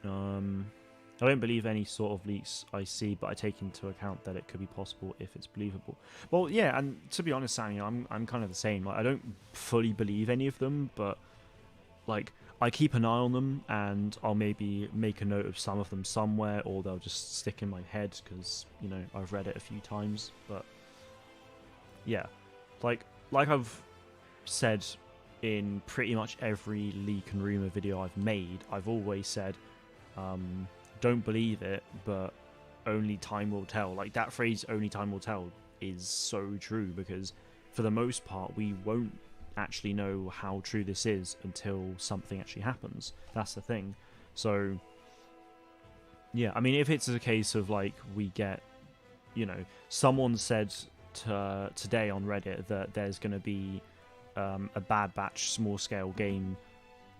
I don't believe any sort of leaks I see, but I take into account that it could be possible if it's believable. Well, yeah, and to be honest, Sam, I'm kind of the same. Like, I don't fully believe any of them, but like, I keep an eye on them, and I'll maybe make a note of some of them somewhere, or they'll just stick in my head because, you know, I've read it a few times. But yeah, like I've said in pretty much every leak and rumor video I've made, I've always said, don't believe it, but only time will tell. Like, that phrase, only time will tell, is so true, because for the most part, we won't actually know how true this is until something actually happens. That's the thing. So, yeah, I mean, if it's a case of, like, we get, you know, someone said today on Reddit that there's going to be a Bad Batch small-scale game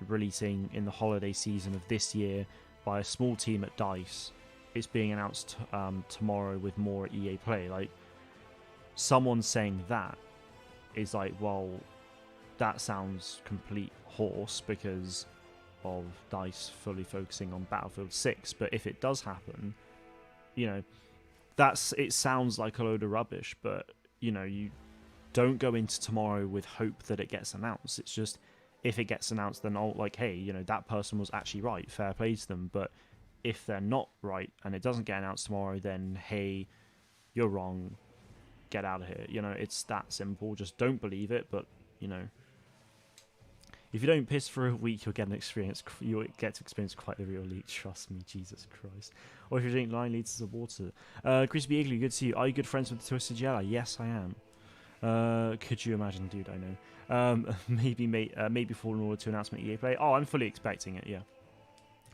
releasing in the holiday season of this year by a small team at DICE. It's being announced tomorrow with more at EA Play. Like, someone saying that is like, well, that sounds complete horse because of DICE fully focusing on Battlefield 6. But if it does happen, you know, it sounds like a load of rubbish, but, you know, you don't go into tomorrow with hope that it gets announced. It's just, if it gets announced, then I'll, like, hey, you know, that person was actually right, fair play to them. But if they're not right and it doesn't get announced tomorrow, then hey, you're wrong, get out of here. You know, it's that simple. Just don't believe it. But, you know, if you don't piss for a week, you'll get to experience quite the real leak. Trust me, Jesus Christ. Or if you drink 9 liters of water. Crispy Igloo, good to see you. Are you good friends with Twisted Yellow? Yes, I am. Could you imagine, dude? I know. Maybe Fallen Order 2 announcement at EA Play. Oh, I'm fully expecting it. Yeah,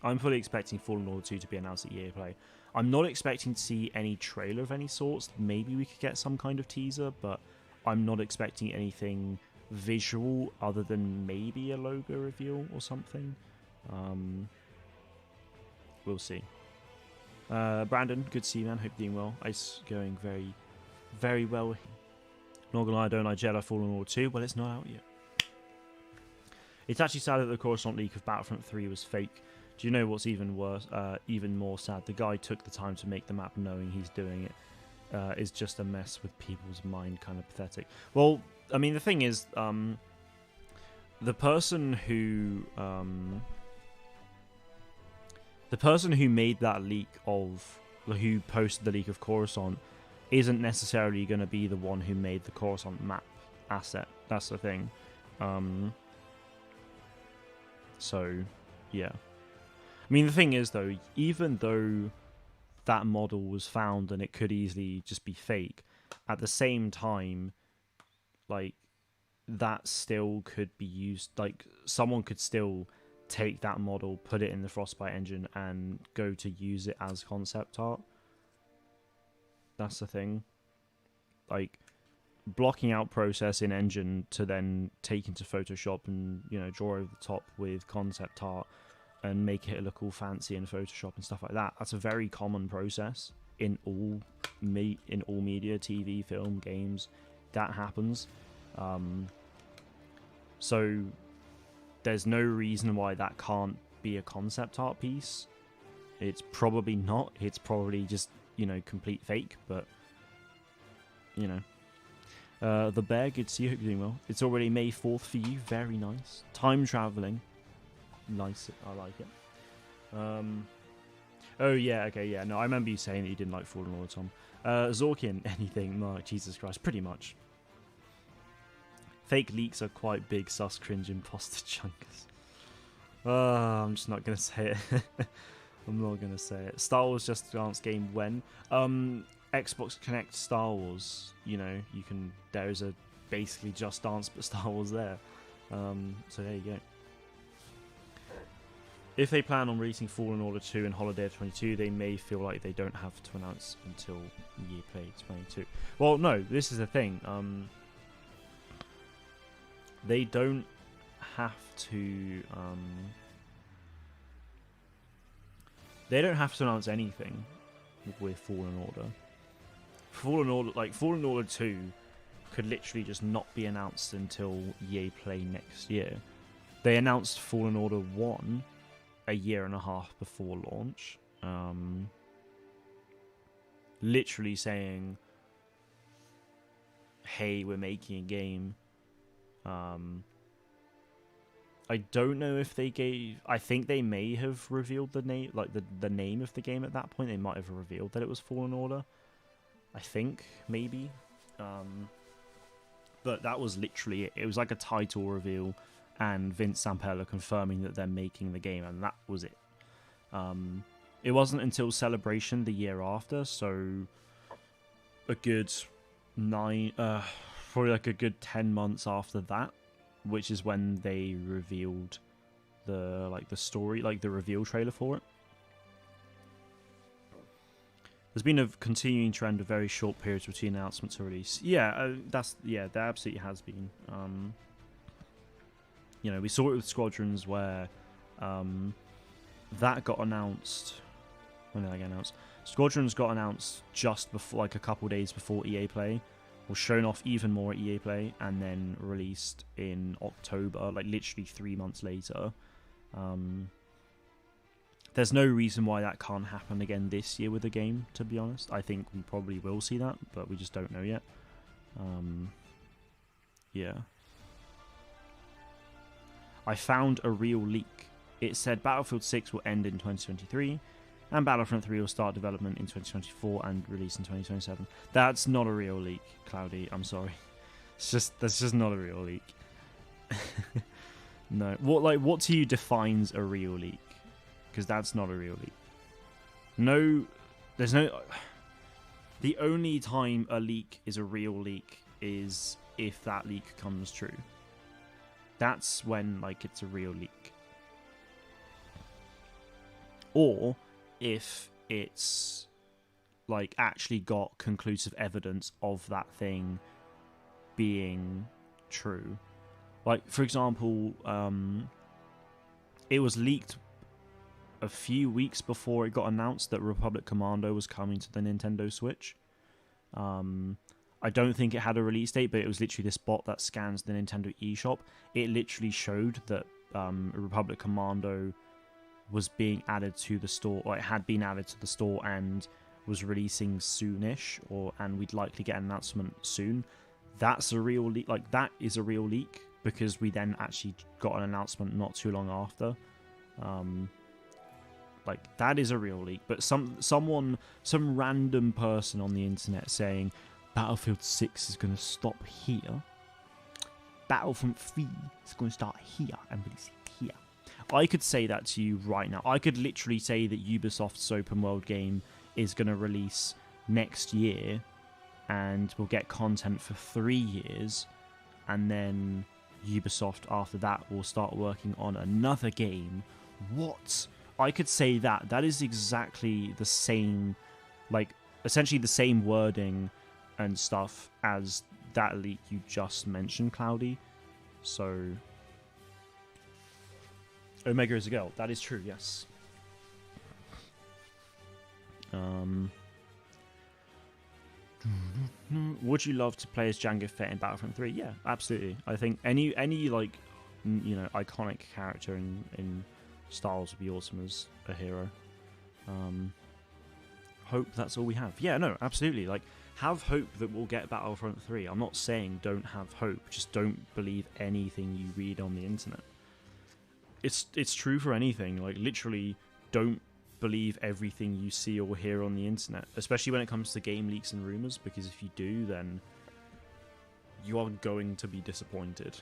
I'm fully expecting Fallen Order 2 to be announced at EA Play. I'm not expecting to see any trailer of any sorts. Maybe we could get some kind of teaser, but I'm not expecting anything visual other than maybe a logo reveal or something. We'll see. Brandon, good to see you, man. Hope you're doing well. Ice going very, very well. Not gonna lie, I don't like Jedi Fallen Order 2. Well, it's not out yet. It's actually sad that the Coruscant leak of Battlefront 3 was fake. Do you know what's even worse? Even more sad. The guy took the time to make the map knowing he's doing it. Is just a mess with people's mind. Kind of pathetic. Well, I mean, the thing is, the person who made that leak of, who posted the leak of Coruscant, isn't necessarily going to be the one who made the Coruscant map asset. That's the thing. So, yeah. I mean, the thing is, though, even though that model was found and it could easily just be fake, at the same time, like, that still could be used. Like, someone could still take that model, put it in the Frostbite engine, and go to use it as concept art. That's the thing. Like, blocking out process in engine to then take into Photoshop and, you know, draw over the top with concept art and make it look all fancy in Photoshop and stuff like that. That's a very common process in all media, TV, film, games. That happens. So there's no reason why that can't be a concept art piece. It's probably not. It's probably just, you know, complete fake, but, you know. The Bear, good to see you. Hope you're doing well. It's already May 4th for you. Very nice. Time traveling. Nice. I like it. Oh, yeah. Okay, yeah. No, I remember you saying that you didn't like Fallen Order, Tom. Zorkin, anything? No, Jesus Christ. Pretty much. Fake leaks are quite big sus cringe imposter chunkers. I'm just not going to say it. I'm not going to say it. Star Wars Just Dance game when? Xbox Connect Star Wars, you know, you can, there is a basically Just Dance but Star Wars there. So there you go. If they plan on releasing Fallen Order 2 and Holiday of 22, they may feel like they don't have to announce until Year Play 22. Well, no, this is the thing. They don't have to. They don't have to announce anything with Fallen Order. Fallen Order 2 could literally just not be announced until EA Play next year. They announced Fallen Order 1 a year and a half before launch. Literally saying, hey, we're making a game. I don't know if they gave... I think they may have revealed the name, like the name of the game at that point. They might have revealed that it was Fallen Order. I think, maybe. But that was literally it. It was like a title reveal and Vince Zampella confirming that they're making the game, and that was it. It wasn't until Celebration the year after, so a good probably like a good 10 months after that, which is when they revealed the story, like the reveal trailer for it. There's been a continuing trend of very short periods between announcements to release. Yeah, there absolutely has been. You know, we saw it with Squadrons where that got announced. When did that get announced? Squadrons got announced just before, like a couple days before EA Play, was shown off even more at EA Play, and then released in October, like literally 3 months later. There's no reason why that can't happen again this year with the game, to be honest. I think we probably will see that, but we just don't know yet. Yeah. I found a real leak. It said Battlefield 6 will end in 2023, and Battlefront 3 will start development in 2024 and release in 2027. That's not a real leak, Cloudy. I'm sorry. That's just not a real leak. No. What to you defines a real leak? Because that's not a real leak. No, there's no... The only time a leak is a real leak is if that leak comes true. That's when, it's a real leak. Or if it's, actually got conclusive evidence of that thing being true. For example, it was leaked a few weeks before it got announced that Republic Commando was coming to the Nintendo Switch. I I don't think it had a release date, but it was literally this bot that scans the Nintendo eShop. It literally showed that Republic Commando was being added to the store, or it had been added to the store and was releasing soonish, and we'd likely get an announcement soon. That's a real leak. Like, that is a real leak, because we then actually got an announcement not too long after. Like, that is a real leak. But some random person on the internet saying Battlefield 6 is going to stop here, Battlefront 3 is going to start here and release here. I could say that to you right now. I could literally say that Ubisoft's open world game is going to release next year and we'll get content for 3 years, and then Ubisoft after that will start working on another game. What? I could say that. That is exactly the same, like, essentially the same wording and stuff as that leak you just mentioned, Cloudy. So, Omega is a girl. That is true, yes. Would you love to play as Jango Fett in Battlefront 3? Yeah, absolutely. I think any like, you know, iconic character in Star Wars would be awesome as a hero. Hope that's all we have. Yeah, no, absolutely. Like, have hope that we'll get Battlefront 3. I'm not saying don't have hope. Just don't believe anything you read on the internet. It's true for anything. Like, literally, don't believe everything you see or hear on the internet, especially when it comes to game leaks and rumors, because if you do, then you are going to be disappointed.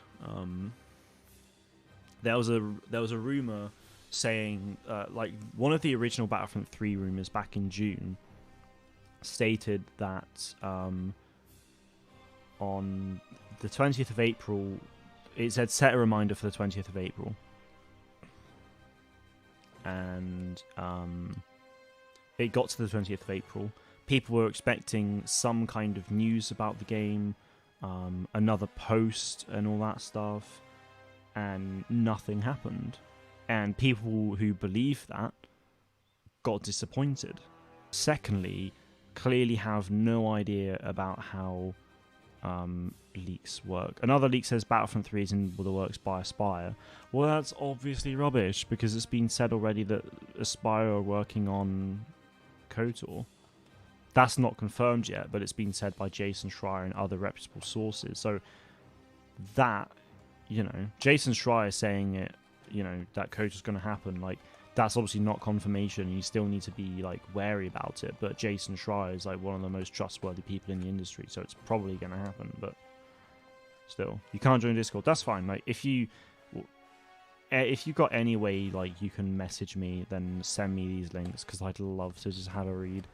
There was a rumor saying, like, one of the original Battlefront 3 rumors back in June stated that on the 20th of April, it said set a reminder for the 20th of April. And it got to the 20th of April. People were expecting some kind of news about the game, another post and all that stuff, and nothing happened. And people who believed that got disappointed. Secondly, clearly have no idea about how leaks work. Another leak says Battlefront 3 is in the works by Aspire. Well, that's obviously rubbish, because it's been said already that Aspire are working on KOTOR. That's not confirmed yet, but it's been said by Jason Schreier and other reputable sources. So that, you know, Jason Schreier saying it, you know, that KOTOR's going to happen, like, that's obviously not confirmation. You still need to be, like, wary about it. But Jason Schreier is, like, one of the most trustworthy people in the industry, so it's probably going to happen. But still, you can't join Discord. That's fine. Like, if you got any way, like, you can message me, then send me these links, because I'd love to just have a read.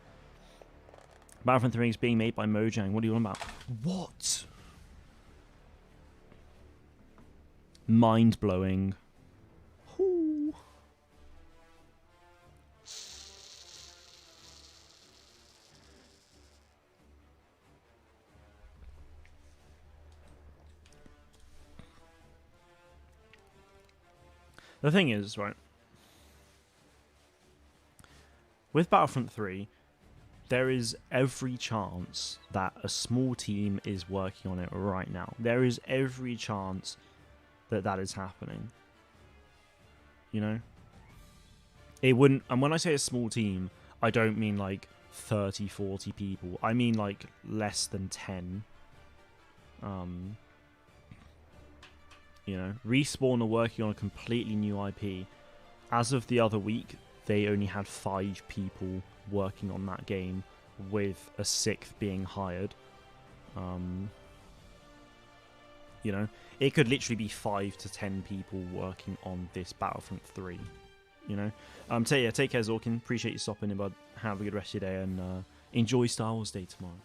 Battlefront 3 is being made by Mojang. What do you want about? What? Mind blowing. Ooh. The thing is, right, with Battlefront 3, there is every chance that a small team is working on it right now. There is every chance that that is happening. You know? It wouldn't... And when I say a small team, I don't mean like 30, 40 people. I mean like less than 10. You know, Respawn are working on a completely new IP. As of the other week, they only had 5 people working on that game, with a 6th being hired. You know, it could literally be 5 to 10 people working on this Battlefront 3. You know, take care, Zorkin. Appreciate you stopping in, bud. Have a good rest of your day, and enjoy Star Wars Day tomorrow.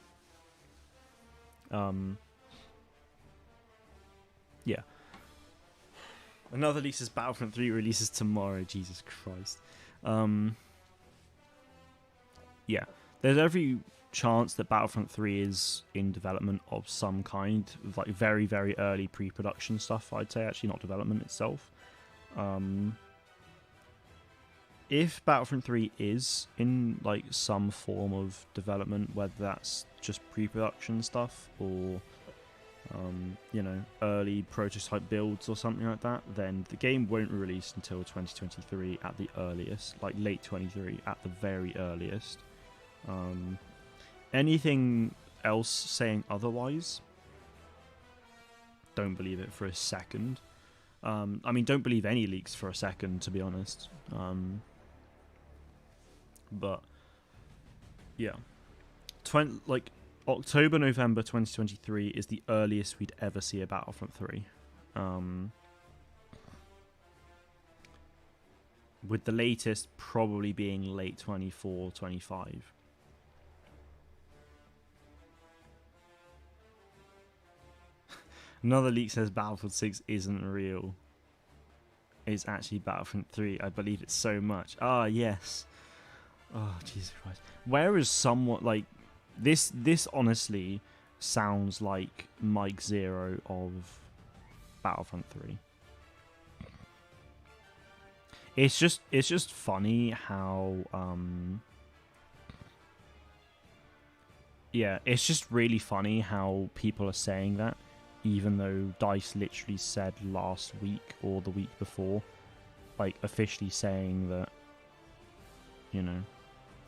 Yeah. Another release is Battlefront 3 releases tomorrow. Jesus Christ. Yeah. There's every chance that Battlefront 3 is in development of some kind, of like very, very early pre-production stuff, I'd say. Actually, not development itself. if Battlefront 3 is in like some form of development, whether that's just pre-production stuff or you know, early prototype builds or something like that, then the game won't release until 2023 at the earliest, like late 23 at the very earliest. Anything else saying otherwise, don't believe it for a second. I mean, don't believe any leaks for a second, to be honest. But yeah, like October, November 2023 is the earliest we'd ever see a Battlefront 3. With the latest probably being late 24, 25. Another leak says Battlefield 6 isn't real. It's actually Battlefront 3. I believe it so much. Ah, yes. Oh, Jesus Christ. Where is somewhat like this honestly sounds like Mike Zero of Battlefront 3. It's just funny how yeah, it's just really funny how people are saying that, even though DICE literally said last week or the week before, like officially saying that, you know,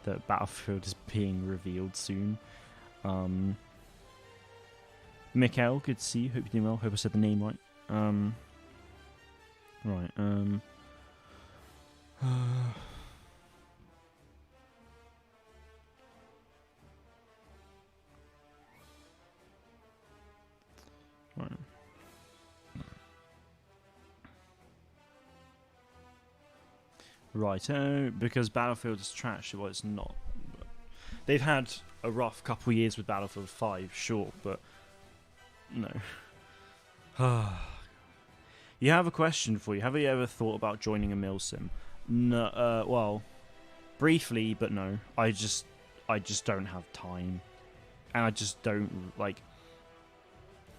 that Battlefield is being revealed soon. Mikhail, good to see you. Hope you're doing well. Hope I said the name right. Right. Right. Righto, because Battlefield is trash. Well, it's not. But they've had a rough couple of years with Battlefield 5, sure, but no. You have a question for you. Have you ever thought about joining a milsim? No. Well, briefly, but no. I just don't have time, and I just don't like.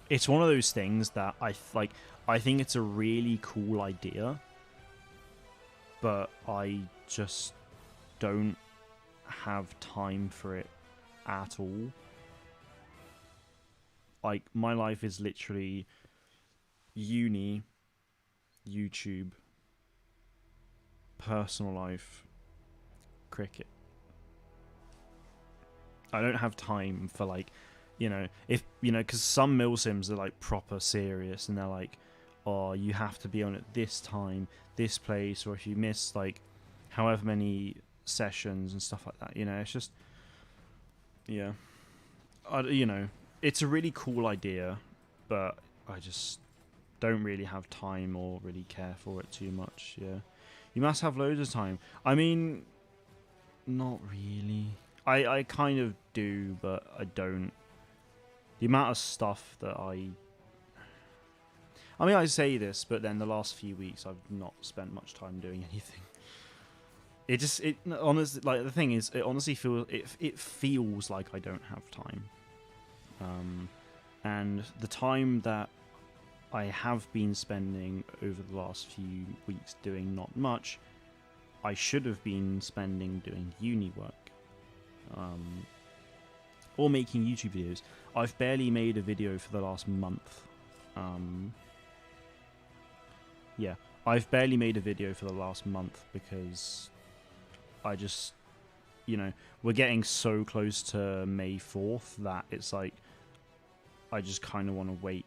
It's one of those things that I think it's a really cool idea, but I just don't have time for it at all. Like, my life is literally uni, YouTube, personal life, cricket. I don't have time for, like, you know, if, you know, because some milsims are, like, proper serious, and they're like, oh, you have to be on at this time, this place, or if you miss, like, however many sessions and stuff like that, you know, it's just, yeah. You know, it's a really cool idea, but I just don't really have time or really care for it too much, yeah. You must have loads of time. I mean, not really. I kind of do, but I don't. The amount of stuff that I mean, I say this, but then the last few weeks I've not spent much time doing anything. It honestly, like, the thing is, it honestly feels like I don't have time. And the time that I have been spending over the last few weeks doing not much, I should have been spending doing uni work. Or making YouTube videos. I've barely made a video for the last month. Yeah, I've barely made a video for the last month because I just, you know, we're getting so close to May 4th that it's like, I just kind of want to wait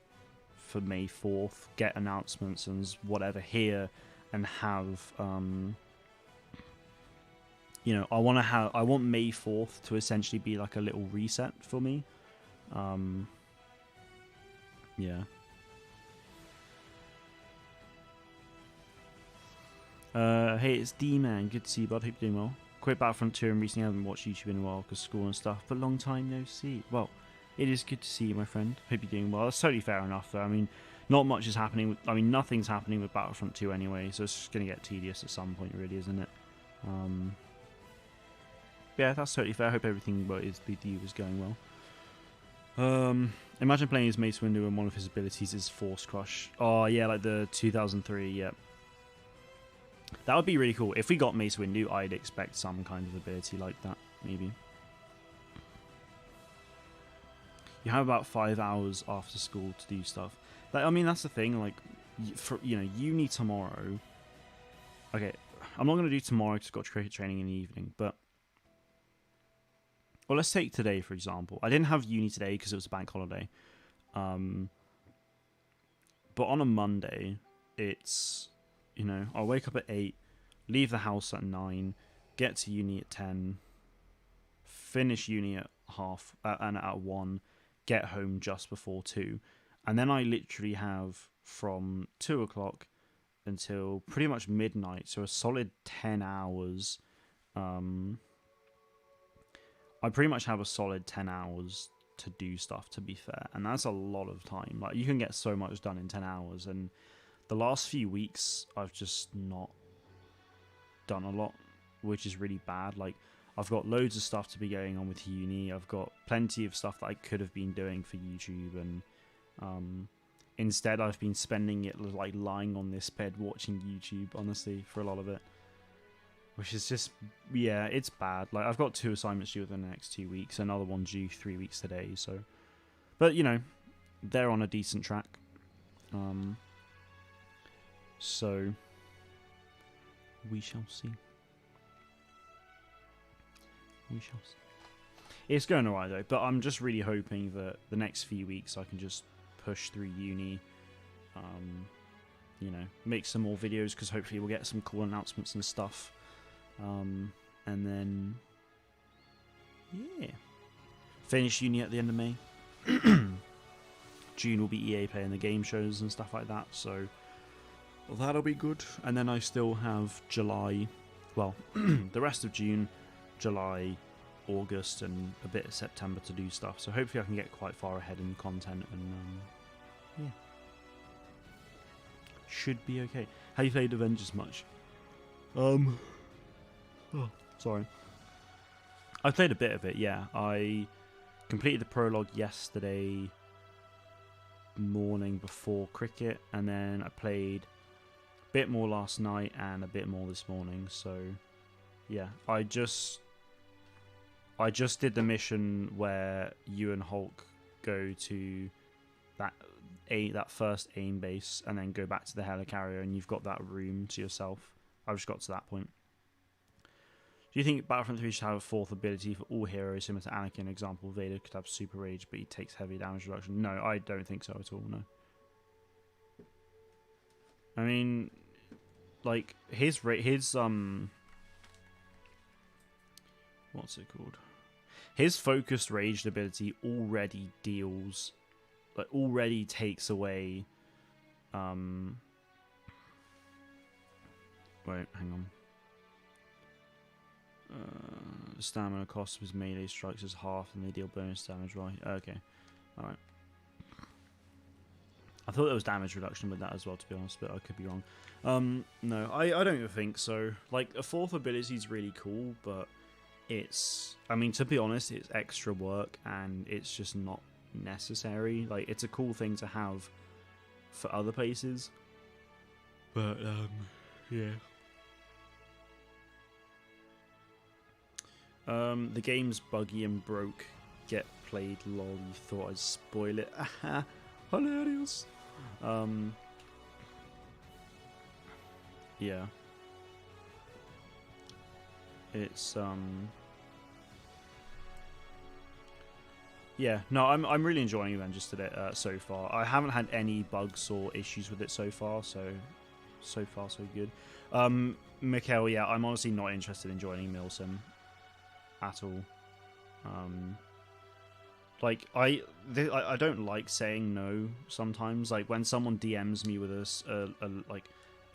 for May 4th, get announcements and whatever here, and have, you know, I want May 4th to essentially be like a little reset for me. Yeah. Hey, it's D-Man. Good to see you, bud. Hope you're doing well. Quit Battlefront 2 and recently haven't watched YouTube in a while because school and stuff, but long time no see. Well, it is good to see you, my friend. Hope you're doing well. That's totally fair enough, though. I mean, not much is happening. Nothing's happening with Battlefront 2 anyway, so it's just going to get tedious at some point, really, isn't it? Yeah, that's totally fair. I hope everything with you is going well. Imagine playing as Mace Windu and one of his abilities is Force Crush. Oh, yeah, like the 2003, yeah. That would be really cool. If we got Mace Windu, I'd expect some kind of ability like that, maybe. You have about 5 hours after school to do stuff. Like, I mean, that's the thing. Like, for uni tomorrow. Okay, I'm not going to do tomorrow because I've got cricket training in the evening. But, well, let's take today, for example. I didn't have uni today because it was a bank holiday. But on a Monday, it's, I'll wake up at 8, leave the house at 9, get to uni at 10, finish uni at at 1, get home just before 2. And then I literally have from 2 o'clock until pretty much midnight, so a solid 10 hours. I pretty much have a solid 10 hours to do stuff, to be fair, and that's a lot of time. Like, you can get so much done in 10 hours, and the last few weeks I've just not done a lot, which is really bad. Like, I've got loads of stuff to be going on with uni, I've got plenty of stuff that I could have been doing for YouTube, and instead I've been spending it like lying on this bed watching YouTube, honestly, for a lot of it, which is just, yeah, it's bad. Like, I've got 2 assignments due within the next 2 weeks, another one due 3 weeks today, so, but they're on a decent track. So we shall see. We shall see. It's going alright though, but I'm just really hoping that the next few weeks I can just push through uni, make some more videos, because hopefully we'll get some cool announcements and stuff. And then, yeah, finish uni at the end of May. June will be EA playing the game shows and stuff like that, so that'll be good. And then I still have July, well, the rest of June, July, August, and a bit of September to do stuff. So hopefully I can get quite far ahead in content, and yeah, should be okay. Have you played Avengers much? Oh, sorry. I played a bit of it, yeah. I completed the prologue yesterday morning before cricket, and then I played a bit more last night and a bit more this morning. So yeah, I just did the mission where you and Hulk go to that first aim base and then go back to the helicarrier, and you've got that room to yourself. I just got to that point. Do you think Battlefront 3 should have a fourth ability for all heroes, similar to Anakin? Example, Vader could have super rage, but he takes heavy damage reduction. No, I don't think so at all, no. I mean, like, his what's it called? His focused raged ability already takes away, wait, hang on. The stamina cost of his melee strikes is half and they deal bonus damage, right? Okay. Alright. I thought there was damage reduction with that as well, to be honest, but I could be wrong. No, I don't even think so. Like, a fourth ability is really cool, but it's, I mean, to be honest, it's extra work and it's just not necessary. Like, it's a cool thing to have for other places, but, yeah. The game's buggy and broke. Get played, lol. You thought I'd spoil it. Hilarious. Yeah. It's yeah, no, I'm really enjoying Avengers today so far. I haven't had any bugs or issues with it so far, so far so good. Mikhail, yeah, I'm honestly not interested in joining Milsim at all. Like, I don't like saying no sometimes. Like, when someone DMs me with a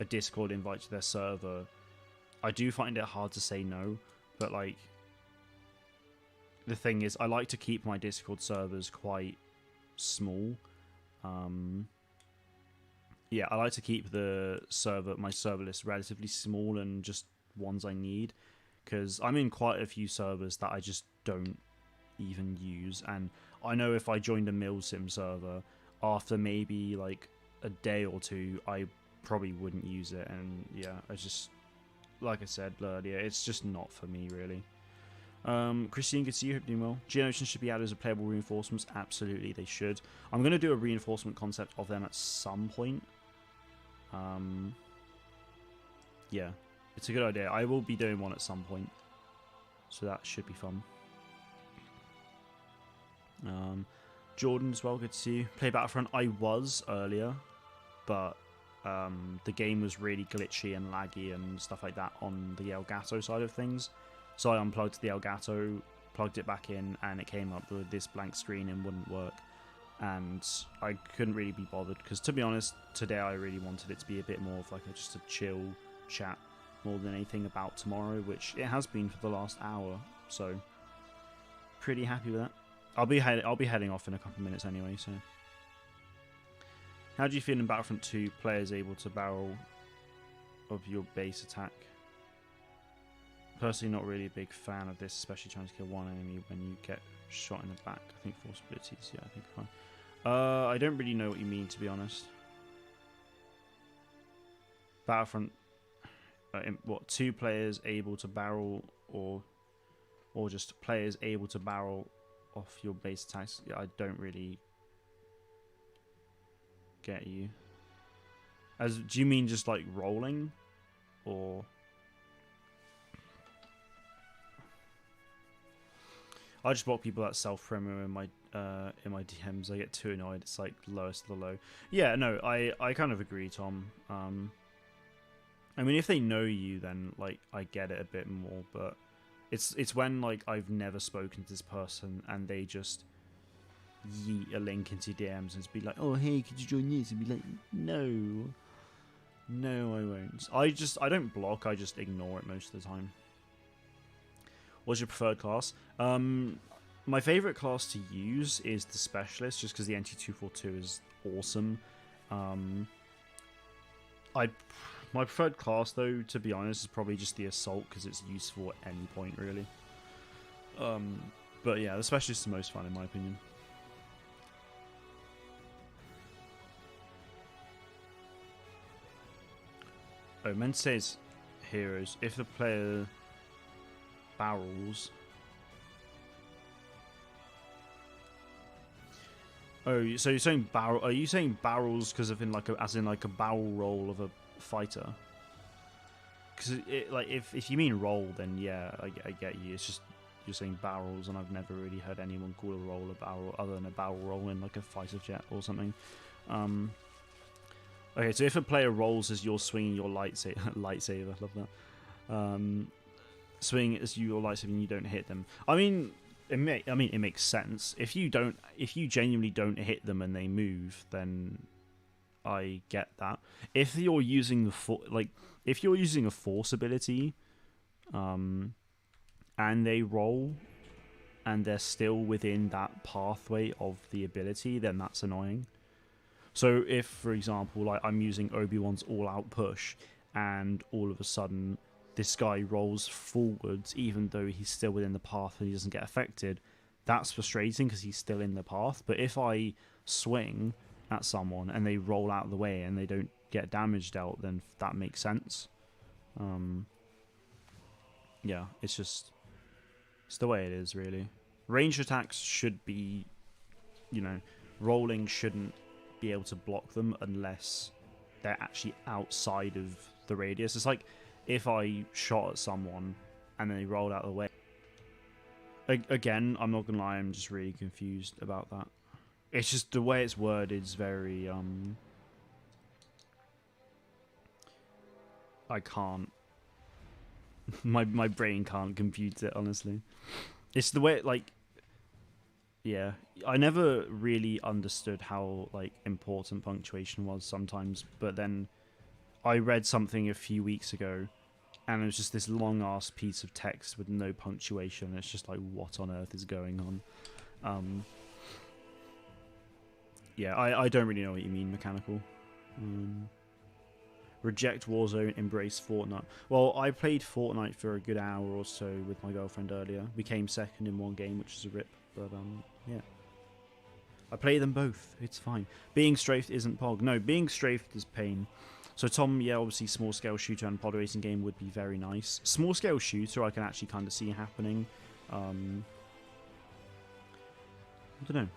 Discord invite to their server, I do find it hard to say no, but like, the thing is, I like to keep my Discord servers quite small. Yeah, I like to keep my server list relatively small and just ones I need, because I'm in quite a few servers that I just don't even use, and I know if I joined a Milsim server, after maybe like a day or two, I probably wouldn't use it, and yeah, like I said earlier, it's just not for me really. Christine, good to see you. Hope you're doing well. Geonotions should be added as a playable reinforcements. Absolutely, they should. I'm going to do a reinforcement concept of them at some point. Yeah, it's a good idea. I will be doing one at some point, so that should be fun. Jordan as well, good to see you. Play Battlefront. I was earlier, but the game was really glitchy and laggy and stuff like that on the Elgato side of things. So I unplugged the Elgato, plugged it back in, and it came up with this blank screen and wouldn't work. And I couldn't really be bothered, because to be honest, today I really wanted it to be a bit more of like just a chill chat more than anything about tomorrow, which it has been for the last hour. So pretty happy with that. I'll be heading off in a couple of minutes anyway. So, how do you feel in Battlefront 2? Players able to barrel of your base attack. Personally, not really a big fan of this, especially trying to kill one enemy when you get shot in the back. I think force abilities, yeah, I think fine. I don't really know what you mean, to be honest. Battlefront, what, 2 players able to barrel, or just players able to barrel off your base attacks? Yeah, I don't really get you. Do you mean just like rolling, or? I just block people that self-promo in my DMs. I get too annoyed. It's like lowest of the low. Yeah, no, I kind of agree, Tom. I mean, if they know you, then like I get it a bit more. But it's when like I've never spoken to this person and they just yeet a link into DMs and be like, "Oh, hey, could you join this?" And be like, "No, I won't." I don't block. I just ignore it most of the time. What's your preferred class? My favorite class to use is the Specialist, just because the NT242 is awesome. My preferred class, though, to be honest, is probably just the Assault, because it's useful at any point, really. But yeah, the Specialist is the most fun, in my opinion. Oh, meant to say it's heroes. If the player barrels. Oh, so you're saying barrel? Are you saying barrels because of as in like a barrel roll of a fighter? Because like if you mean roll, then yeah, I get you. It's just you're saying barrels, and I've never really heard anyone call a roll a barrel other than a barrel roll in like a fighter jet or something. Okay, so if a player rolls as you're swinging your lightsaber, love that. Swing as your lightsaber and you don't hit them. I mean, it makes sense. If you genuinely don't hit them and they move, then I get that. If you're using a force ability, and they roll, and they're still within that pathway of the ability, then that's annoying. So if, for example, like I'm using Obi-Wan's all-out push, and all of a sudden this guy rolls forwards even though he's still within the path and he doesn't get affected, that's frustrating because he's still in the path. But if I swing at someone and they roll out of the way and they don't get damage dealt, then that makes sense. Yeah, it's the way it is, really. Ranged attacks should be, rolling shouldn't be able to block them unless they're actually outside of the radius. It's like if I shot at someone and they rolled out of the way. Again, I'm not gonna lie, I'm just really confused about that. It's just the way it's worded is very I can't. my brain can't compute it, honestly. It's the way yeah, I never really understood how important punctuation was sometimes, but then I read something a few weeks ago and it was just this long ass piece of text with no punctuation. It's just like, what on earth is going on? Yeah, I don't really know what you mean, mechanical. Reject Warzone, embrace Fortnite. Well, I played Fortnite for a good hour or so with my girlfriend earlier. We came second in one game, which is a rip, but yeah. I play them both, it's fine. Being strafed isn't pog. No, being strafed is pain. So Tom, yeah, obviously small scale shooter and pod racing game would be very nice. Small scale shooter I can actually kind of see happening. I don't know.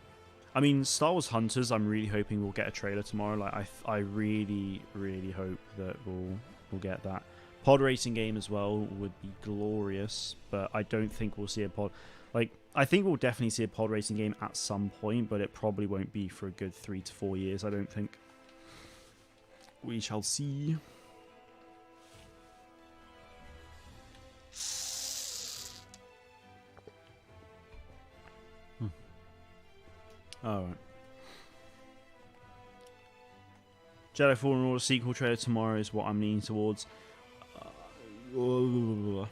I mean, Star Wars Hunters, I'm really hoping we'll get a trailer tomorrow. Like, I really, really hope that we'll get that. Pod racing game as well would be glorious, but I don't think we'll see a pod. Like, I think we'll definitely see a pod racing game at some point, but it probably won't be for a good 3 to 4 years, I don't think. We shall see. Alright. Jedi Fallen Order sequel trailer tomorrow is what I'm leaning towards. I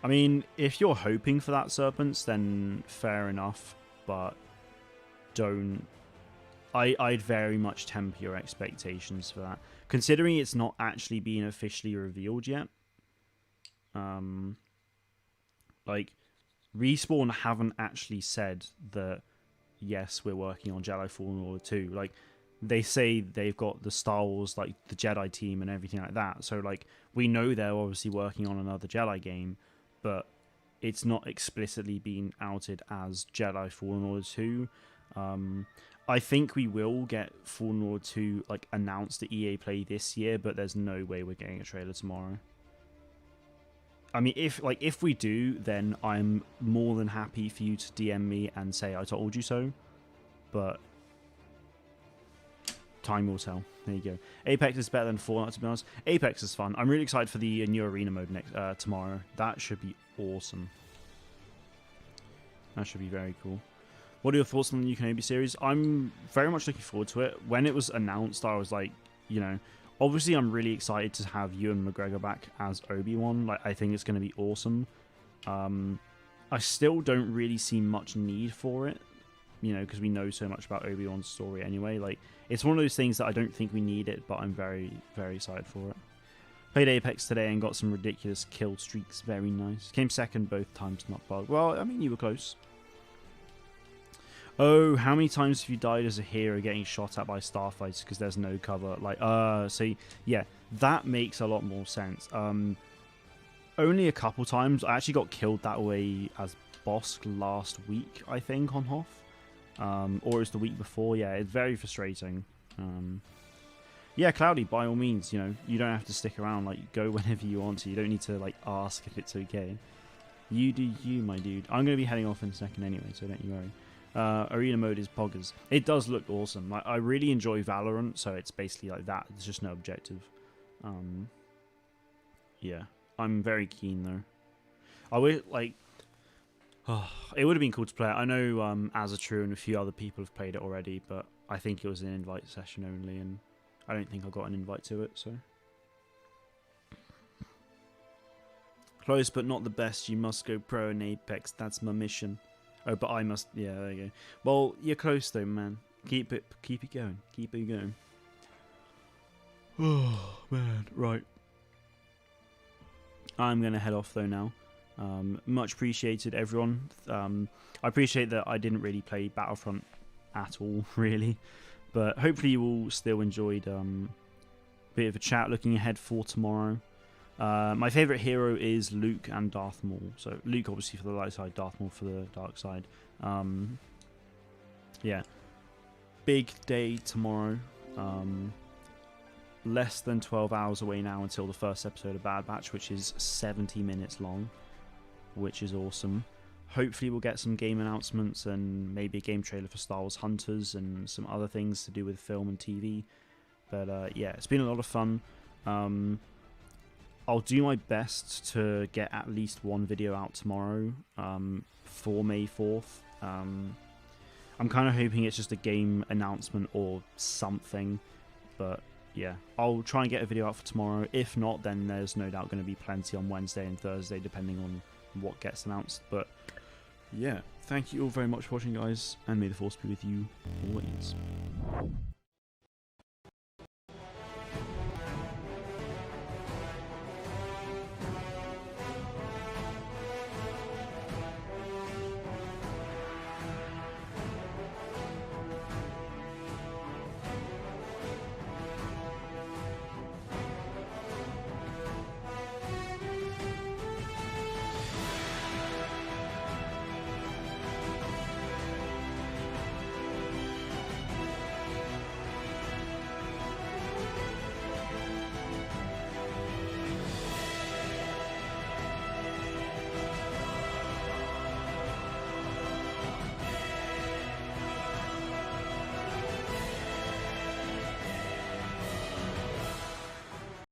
mean, if you're hoping for that, Serpents, then fair enough, but don't... I'd very much temper your expectations for that. Considering it's not actually been officially revealed yet. Like, Respawn haven't actually said that, yes, we're working on Jedi Fallen Order 2. Like, they say they've got the Star Wars, like, the Jedi team and everything like that. So, like, we know they're obviously working on another Jedi game, but it's not explicitly been outed as Jedi Fallen Order 2. I think we will get Fallen Order 2, like, announced at EA Play this year, but there's no way we're getting a trailer tomorrow. I mean, if we do, then I'm more than happy for you to DM me and say I told you so. But time will tell. There you go. Apex is better than Fallout, to be honest. Apex is fun. I'm really excited for the new arena mode tomorrow. That should be awesome. That should be very cool. What are your thoughts on the new Kenobi series? I'm very much looking forward to it. When it was announced, I was like, you know, obviously I'm really excited to have Ewan McGregor back as Obi-Wan. Like, I think it's going to be awesome. I still don't really see much need for it, you know, because we know so much about Obi-Wan's story anyway. Like, it's one of those things that I don't think we need it, but I'm very, very excited for it. Played Apex today and got some ridiculous kill streaks. Very nice. Came second both times, not bad. Well, I mean, you were close. Oh, how many times have you died as a hero getting shot at by starfighters because there's no cover? Like, so yeah, that makes a lot more sense. Only a couple times. I actually got killed that way as Bosk last week, I think, on Hoth. Or it was the week before. Yeah, it's very frustrating. Yeah, Cloudy, by all means, you know, you don't have to stick around. Like, go whenever you want to. You don't need to, like, ask if it's okay. You do you, my dude. I'm going to be heading off in a second anyway, so don't you worry. Arena mode is poggers. It does look awesome. Like, I really enjoy Valorant, so it's basically like that. There's just no objective. Yeah, I'm very keen though. I would like. Oh, it would have been cool to play it. I know Azatru and a few other people have played it already, but I think it was an invite session only, and I don't think I got an invite to it. So close, but not the best. You must go pro in Apex. That's my mission. Oh, but I must... Yeah, there you go. Well, you're close, though, man. Keep it going. Keep it going. Oh, man. Right. I'm going to head off, though, now. Much appreciated, everyone. I appreciate that I didn't really play Battlefront at all, really. But hopefully you all still enjoyed a bit of a chat looking ahead for tomorrow. My favourite hero is Luke and Darth Maul. So Luke obviously for the light side, Darth Maul for the dark side. Yeah. Big day tomorrow. Less than 12 hours away now until the first episode of Bad Batch, which is 70 minutes long, which is awesome. Hopefully we'll get some game announcements and maybe a game trailer for Star Wars Hunters and some other things to do with film and TV. But yeah, it's been a lot of fun. I'll do my best to get at least one video out tomorrow for May 4th. I'm kind of hoping it's just a game announcement or something, but yeah, I'll try and get a video out for tomorrow. If not, then there's no doubt going to be plenty on Wednesday and Thursday, depending on what gets announced. But yeah, thank you all very much for watching, guys, and may the force be with you always.